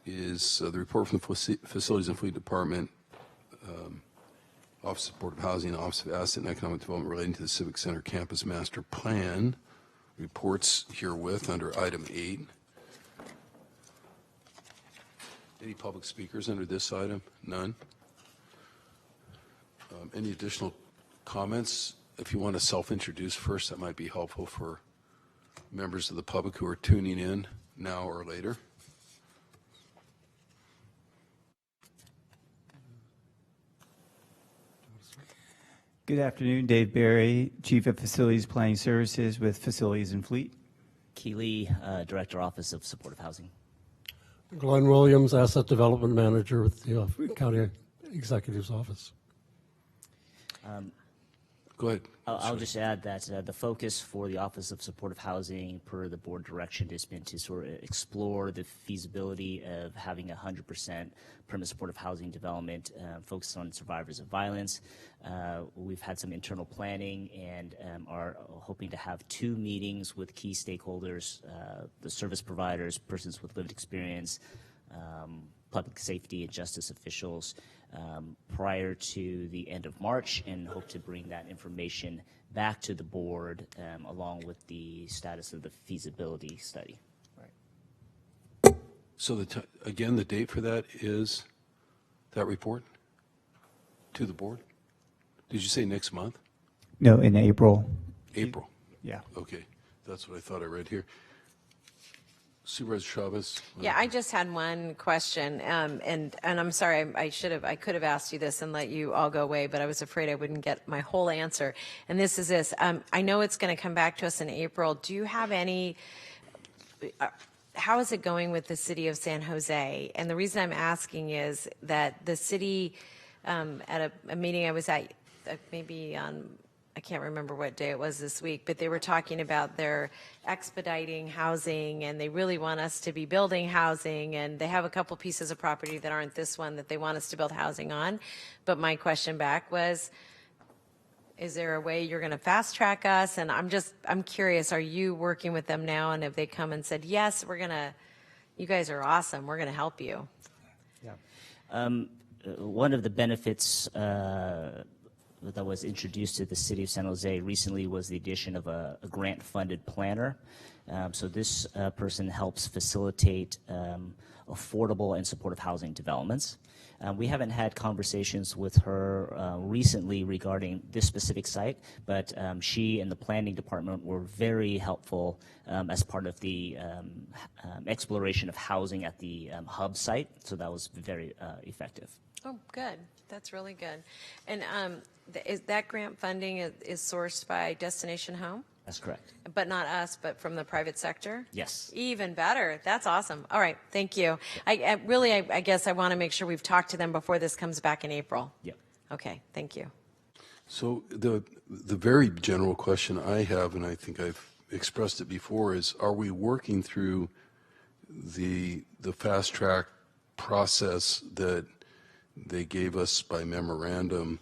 S2: is the report from the Facilities and Fleet Department, Office of Board of Housing, Office of Asset and Economic Development relating to the Civic Center Campus Master Plan. Reports herewith under item 8. Any public speakers under this item? None. Any additional comments? If you want to self-introduce first, that might be helpful for members of the public who are tuning in now or later.
S13: Good afternoon, Dave Berry, Chief of Facilities Planning Services with Facilities and Fleet.
S14: Keeley, Director, Office of Supportive Housing.
S15: Glenn Williams, Asset Development Manager with the County Executive's Office.
S2: Go ahead.
S14: I'll just add that the focus for the Office of Supportive Housing, per the board direction, has been to sort of explore the feasibility of having 100% permanent supportive housing development focused on survivors of violence. We've had some internal planning and are hoping to have 2 meetings with key stakeholders, the service providers, persons with lived experience, public safety and justice officials, prior to the end of March, and hope to bring that information back to the board along with the status of the feasibility study.
S2: Right. So again, the date for that is that report to the board? Did you say next month?
S13: No, in April.
S2: April.
S13: Yeah.
S2: Okay, that's what I thought I read here. Supervisor Chavez.
S8: Yeah, I just had one question, and I'm sorry, I could have asked you this and let you all go away, but I was afraid I wouldn't get my whole answer. And this is this: I know it's going to come back to us in April. Do you have any? how is it going with the city of San Jose? And the reason I'm asking is that the city, at a meeting I was at, maybe on, I can't remember what day it was this week, but they were talking about their expediting housing, and they really want us to be building housing, and they have a couple pieces of property that aren't this one that they want us to build housing on. But my question back was, is there a way you're going to fast track us? And I'm curious, are you working with them now? And have they come and said, yes, you guys are awesome, we're going to help you?
S14: Yeah. One of the benefits that was introduced to the city of San Jose recently was the addition of a grant-funded planner. So this person helps facilitate affordable and supportive housing developments. We haven't had conversations with her recently regarding this specific site, but she and the planning department were very helpful as part of the exploration of housing at the hub site. So that was very effective.
S8: Oh, good. That's really good. And is that grant funding is sourced by Destination Home?
S14: That's correct.
S8: But not us, but from the private sector?
S14: Yes.
S8: Even better. That's awesome. All right. Thank you. I guess I want to make sure we've talked to them before this comes back in April.
S14: Yep.
S8: Okay. Thank you.
S2: So the very general question I have, and I think I've expressed it before, is are we working through the fast track process that they gave us by memorandum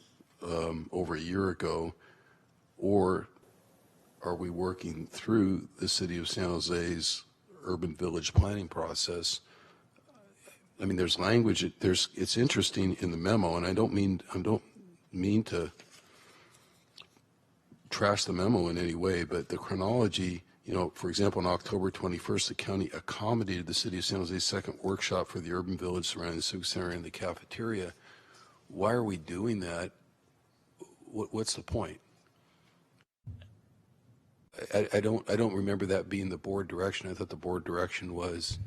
S2: over a year ago, or are we working through the city of San Jose's urban village planning process? I mean, there's language. It's interesting in the memo, and I don't mean to trash the memo in any way, but the chronology. For example, on October 21st, the county accommodated the city of San Jose's second workshop for the urban village surrounding the Civic Center and the cafeteria. Why are we doing that? What's the point? I don't remember that being the board direction. I thought the board direction was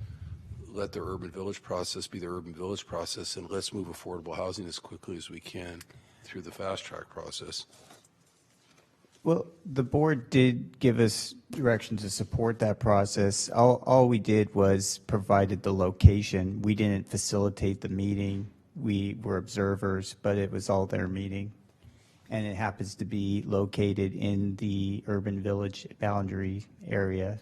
S2: let the urban village process be the urban village process, and let's move affordable housing as quickly as we can through the fast track process.
S13: Well, the board did give us direction to support that process. All we did was provided the location. We didn't facilitate the meeting. We were observers, but it was all their meeting. And it happens to be located in the urban village boundary area.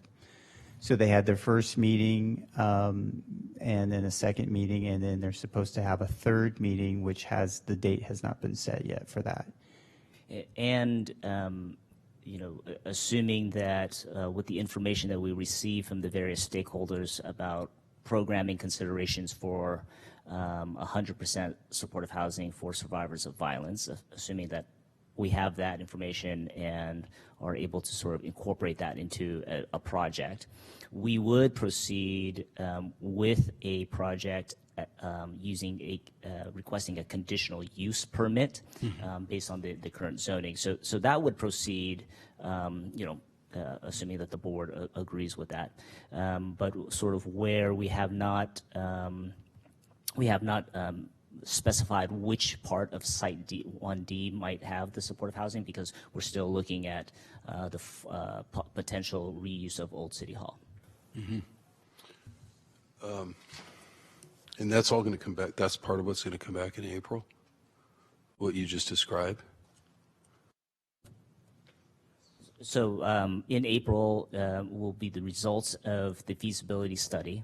S13: So they had their first meeting and then a second meeting, and then they're supposed to have a third meeting, which the date has not been set yet for that.
S14: And, assuming that with the information that we receive from the various stakeholders about programming considerations for 100% supportive housing for survivors of violence, assuming that we have that information and are able to sort of incorporate that into a project, we would proceed with a project requesting a conditional use permit based on the current zoning. So that would proceed, assuming that the board agrees with that. But sort of where we have not specified which part of Site 1D might have the supportive housing, because we're still looking at the potential reuse of Old City Hall.
S2: Mm-hmm. And that's all going to come back. That's part of what's going to come back in April, what you just described.
S14: So in April will be the results of the feasibility study,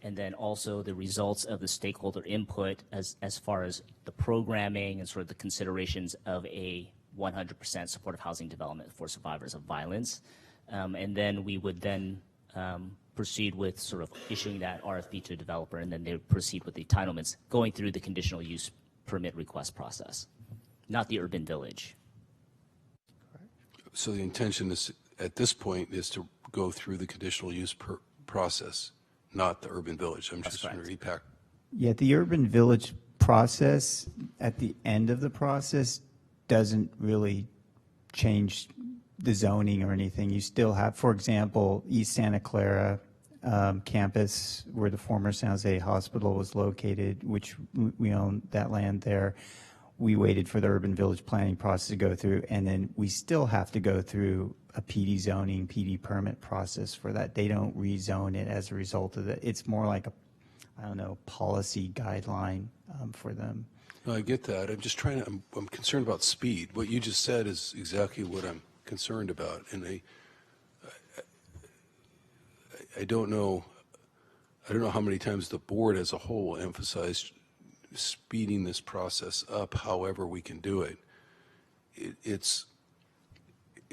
S14: and then also the results of the stakeholder input as far as the programming and sort of the considerations of a 100% supportive housing development for survivors of violence. And then we would then proceed with sort of issuing that RFP to a developer, and then they would proceed with the entitlements, going through the conditional use permit request process, not the urban village.
S2: So the intention is, at this point, is to go through the conditional use process, not the urban village. I'm just going to repack.
S13: Yeah, the urban village process at the end of the process doesn't really change the zoning or anything. You still have, for example, East Santa Clara campus, where the former San Jose Hospital was located, which we own that land there. we waited for the urban village planning process to go through, and then we still have to go through a PD zoning, PD permit process for that. They don't rezone it as a result of that. It's more like a, I don't know, policy guideline for them.
S2: No, I get that. I'm just trying to, I'm concerned about speed. What you just said is exactly what I'm concerned about. And I don't know how many times the board as a whole emphasized speeding this process up however we can do it. It's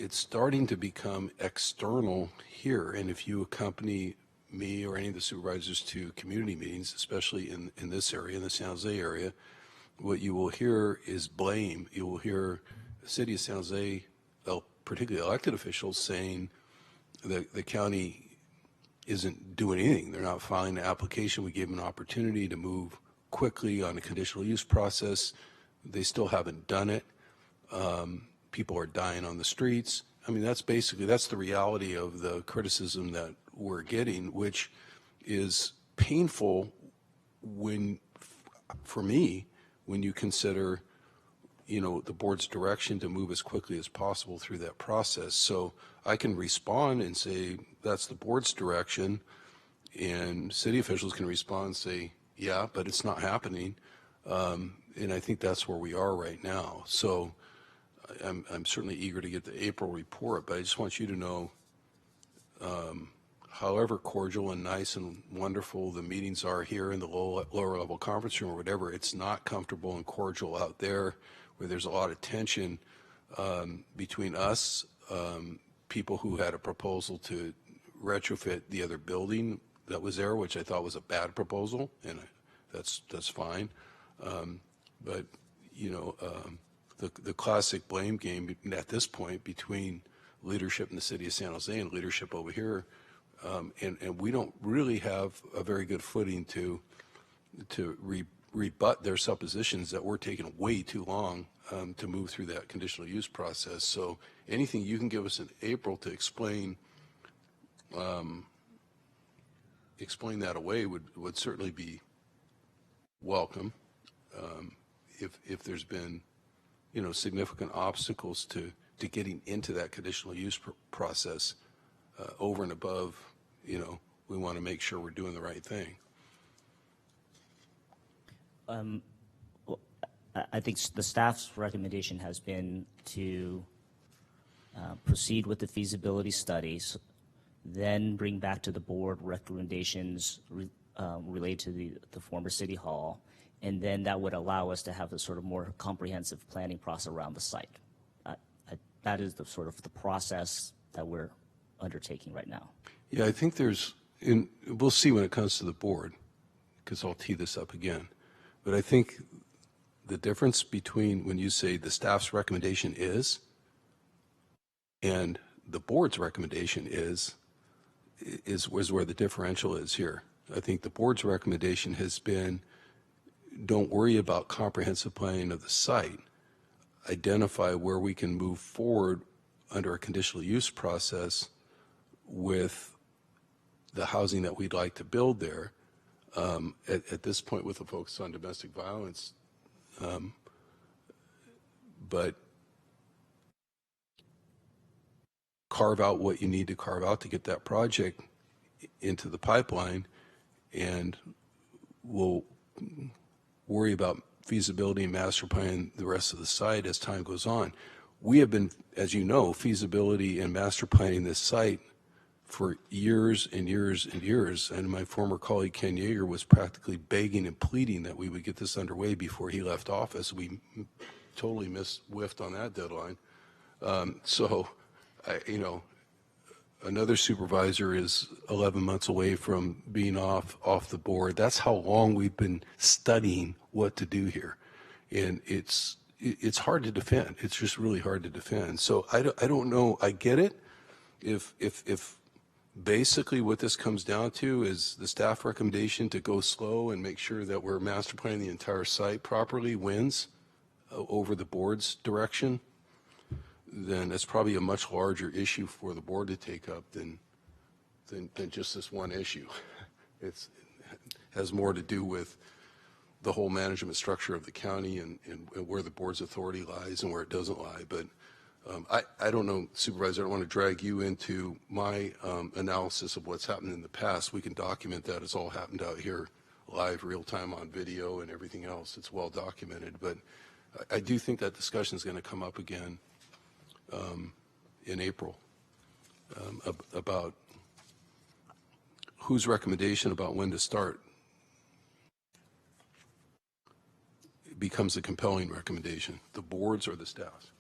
S2: starting to become external here, and if you accompany me or any of the supervisors to community meetings, especially in this area, in the San Jose area, what you will hear is blame. You will hear the city of San Jose, particularly elected officials, saying that the county isn't doing anything. They're not filing an application. We gave them an opportunity to move quickly on a conditional use process. They still haven't done it. People are dying on the streets. I mean, that's the reality of the criticism that we're getting, which is painful for me, when you consider, the board's direction to move as quickly as possible through that process. So I can respond and say, that's the board's direction, and city officials can respond and say, yeah, but it's not happening. And I think that's where we are right now. So I'm certainly eager to get the April report, but I just want you to know, however cordial and nice and wonderful the meetings are here in the lower level conference room or whatever, it's not comfortable and cordial out there where there's a lot of tension between us, people who had a proposal to retrofit the other building that was there, which I thought was a bad proposal, and that's fine. But the classic blame game at this point between leadership in the city of San Jose and leadership over here, and we don't really have a very good footing to rebut their suppositions that we're taking way too long to move through that conditional use process. So anything you can give us in April to explain that away would certainly be welcome. If there's been significant obstacles to getting into that conditional use process, over and above, we want to make sure we're doing the right thing.
S14: Well, I think the staff's recommendation has been to proceed with the feasibility studies, then bring back to the board recommendations related to the former city hall, and then that would allow us to have a sort of more comprehensive planning process around the site. That is the sort of the process that we're undertaking right now.
S2: Yeah, I think we'll see when it comes to the board, because I'll tee this up again. But I think the difference between when you say the staff's recommendation is and the board's recommendation is where the differential is here. I think the board's recommendation has been, don't worry about comprehensive planning of the site. Identify where we can move forward under a conditional use process with the housing that we'd like to build there. At this point, with a focus on domestic violence, but carve out what you need to carve out to get that project into the pipeline, and we'll worry about feasibility and master planning the rest of the site as time goes on. We have been, as you know, feasibility and master planning this site for years and years and years, and my former colleague Ken Yeager was practically begging and pleading that we would get this underway before he left office. We totally whiffed on that deadline. Another supervisor is 11 months away from being off the board. That's how long we've been studying what to do here, and it's hard to defend. It's just really hard to defend. So I don't know. I get it. If basically what this comes down to is the staff recommendation to go slow and make sure that we're master planning the entire site properly wins over the board's direction, then it's probably a much larger issue for the board to take up than just this one issue. It has more to do with the whole management structure of the county and where the board's authority lies and where it doesn't lie. But I don't know, Supervisor, I don't want to drag you into my analysis of what's happened in the past. We can document that. It's all happened out here live, real time on video and everything else. It's well documented. But I do think that discussion is going to come up again in April about whose recommendation about when to start becomes a compelling recommendation, the board's or the staff's.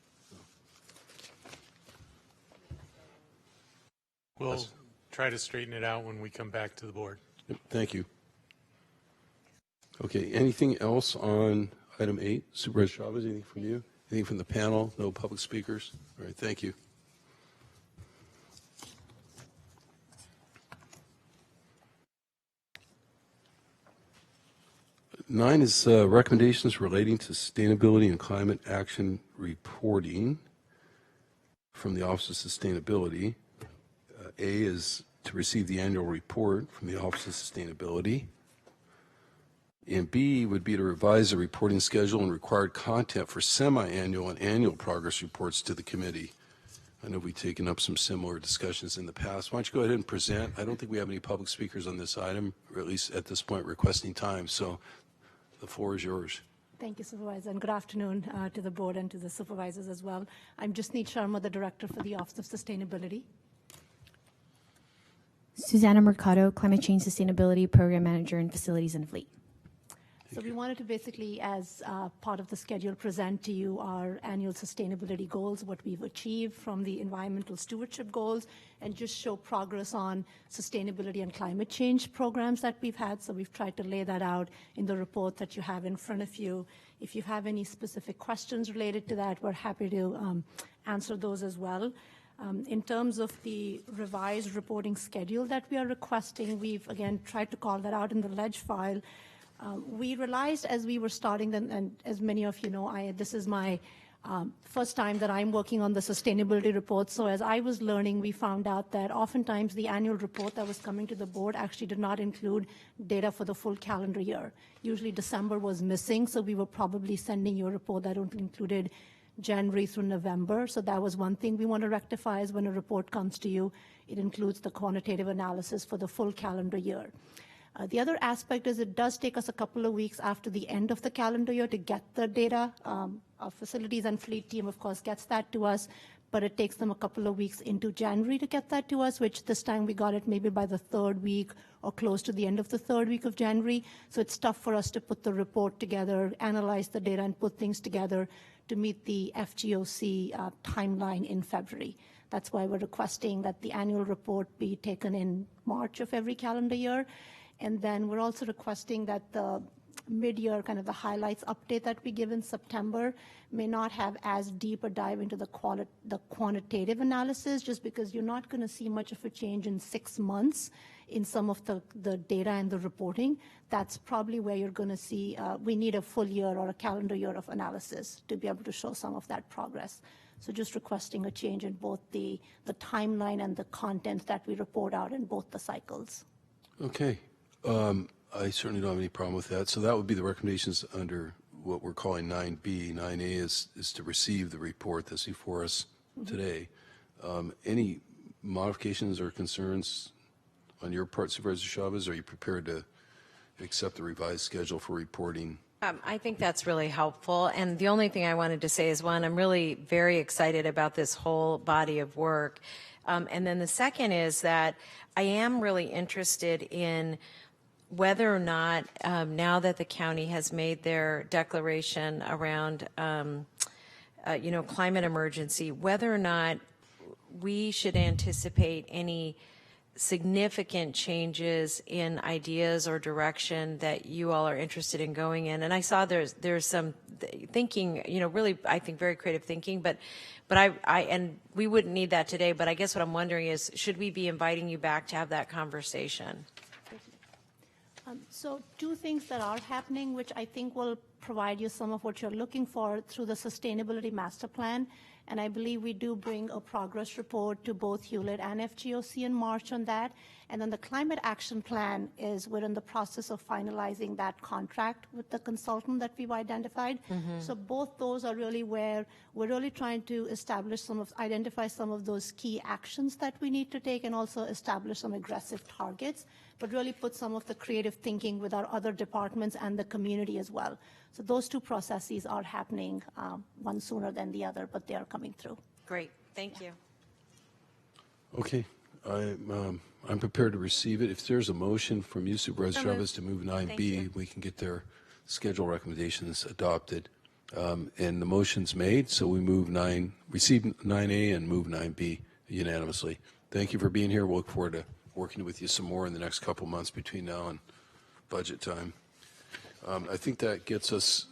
S6: We'll try to straighten it out when we come back to the board.
S2: Thank you. Okay, anything else on item 8? Supervisor Chavez, anything from you? Anything from the panel? No public speakers? All right, thank you. Nine is recommendations relating to sustainability and climate action reporting from the Office of Sustainability. A is to receive the annual report from the Office of Sustainability. And B would be to revise the reporting schedule and required content for semi-annual and annual progress reports to the committee. I know we've taken up some similar discussions in the past. Why don't you go ahead and present? I don't think we have any public speakers on this item, or at least at this point requesting time. So the floor is yours.
S16: Thank you, Supervisor, and good afternoon to the board and to the supervisors as well. I'm Jasneet Sharma, the Director for the Office of Sustainability.
S17: Susanna Mercado, Climate Change Sustainability Program Manager in Facilities and Fleet.
S16: So we wanted to basically, as part of the schedule, present to you our annual sustainability goals, what we've achieved from the environmental stewardship goals, and just show progress on sustainability and climate change programs that we've had. So we've tried to lay that out in the report that you have in front of you. If you have any specific questions related to that, we're happy to answer those as well. In terms of the revised reporting schedule that we are requesting, we've again tried to call that out in the ledge file. We realized as we were starting, and as many of you know, this is my first time that I'm working on the sustainability report. So as I was learning, we found out that oftentimes the annual report that was coming to the board actually did not include data for the full calendar year. Usually December was missing, so we were probably sending you a report that only included January through November. So that was one thing we want to rectify is when a report comes to you, it includes the quantitative analysis for the full calendar year. The other aspect is it does take us a couple of weeks after the end of the calendar year to get the data. Our facilities and fleet team, of course, gets that to us, but it takes them a couple of weeks into January to get that to us, which this time we got it maybe by the third week or close to the end of the third week of January. So it's tough for us to put the report together, analyze the data, and put things together to meet the FGOC timeline in February. That's why we're requesting that the annual report be taken in March of every calendar year. And then we're also requesting that the mid-year, kind of the highlights update that we give in September may not have as deep a dive into the quantitative analysis, just because you're not going to see much of a change in 6 months in some of the data and the reporting. That's probably where you're going to see, we need a full year or a calendar year of analysis to be able to show some of that progress. So just requesting a change in both the timeline and the content that we report out in both the cycles.
S2: Okay. I certainly don't have any problem with that. So that would be the recommendations under what we're calling 9B. 9A is to receive the report that's before us today. Any modifications or concerns on your part, Supervisor Chavez? Are you prepared to accept the revised schedule for reporting?
S8: I think that's really helpful. And the only thing I wanted to say is, one, I'm really very excited about this whole body of work. And then the second is that I am really interested in whether or not, now that the county has made their declaration around, climate emergency, whether or not we should anticipate any significant changes in ideas or direction that you all are interested in going in. And I saw there's some thinking, really, I think, very creative thinking, but and we wouldn't need that today, but I guess what I'm wondering is, should we be inviting you back to have that conversation?
S16: So two things that are happening, which I think will provide you some of what you're looking for through the Sustainability Master Plan. And I believe we do bring a progress report to both Hewlett and FGOC in March on that. And then the Climate Action Plan we're in the process of finalizing that contract with the consultant that we've identified. So both those are really where we're really trying to identify some of those key actions that we need to take, and also establish some aggressive targets, but really put some of the creative thinking with our other departments and the community as well. So those two processes are happening, one sooner than the other, but they are coming through.
S8: Great, thank you.
S2: Okay, I'm prepared to receive it. If there's a motion from you, Supervisor
S8: So moved.
S2: Chavez, to move
S8: Thank
S2: 9B,
S8: you.
S2: we can get their schedule recommendations adopted. And the motion's made, so we receive 9A and move 9B unanimously. Thank you for being here. We'll look forward to working with you some more in the next couple months between now and budget time. I think that gets us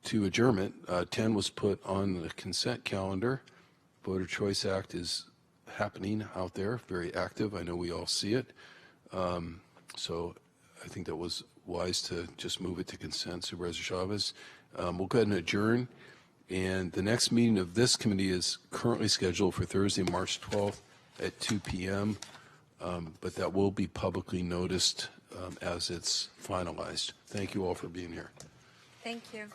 S2: to adjournment. 10 was put on the consent calendar. Voter Choice Act is happening out there, very active. I know we all see it. So I think that was wise to just move it to consent, Supervisor Chavez. We'll go ahead and adjourn. And the next meeting of this committee is currently scheduled for Thursday, March 12th at 2 p.m. But that will be publicly noticed as it's finalized. Thank you all for being here.
S8: Thank you.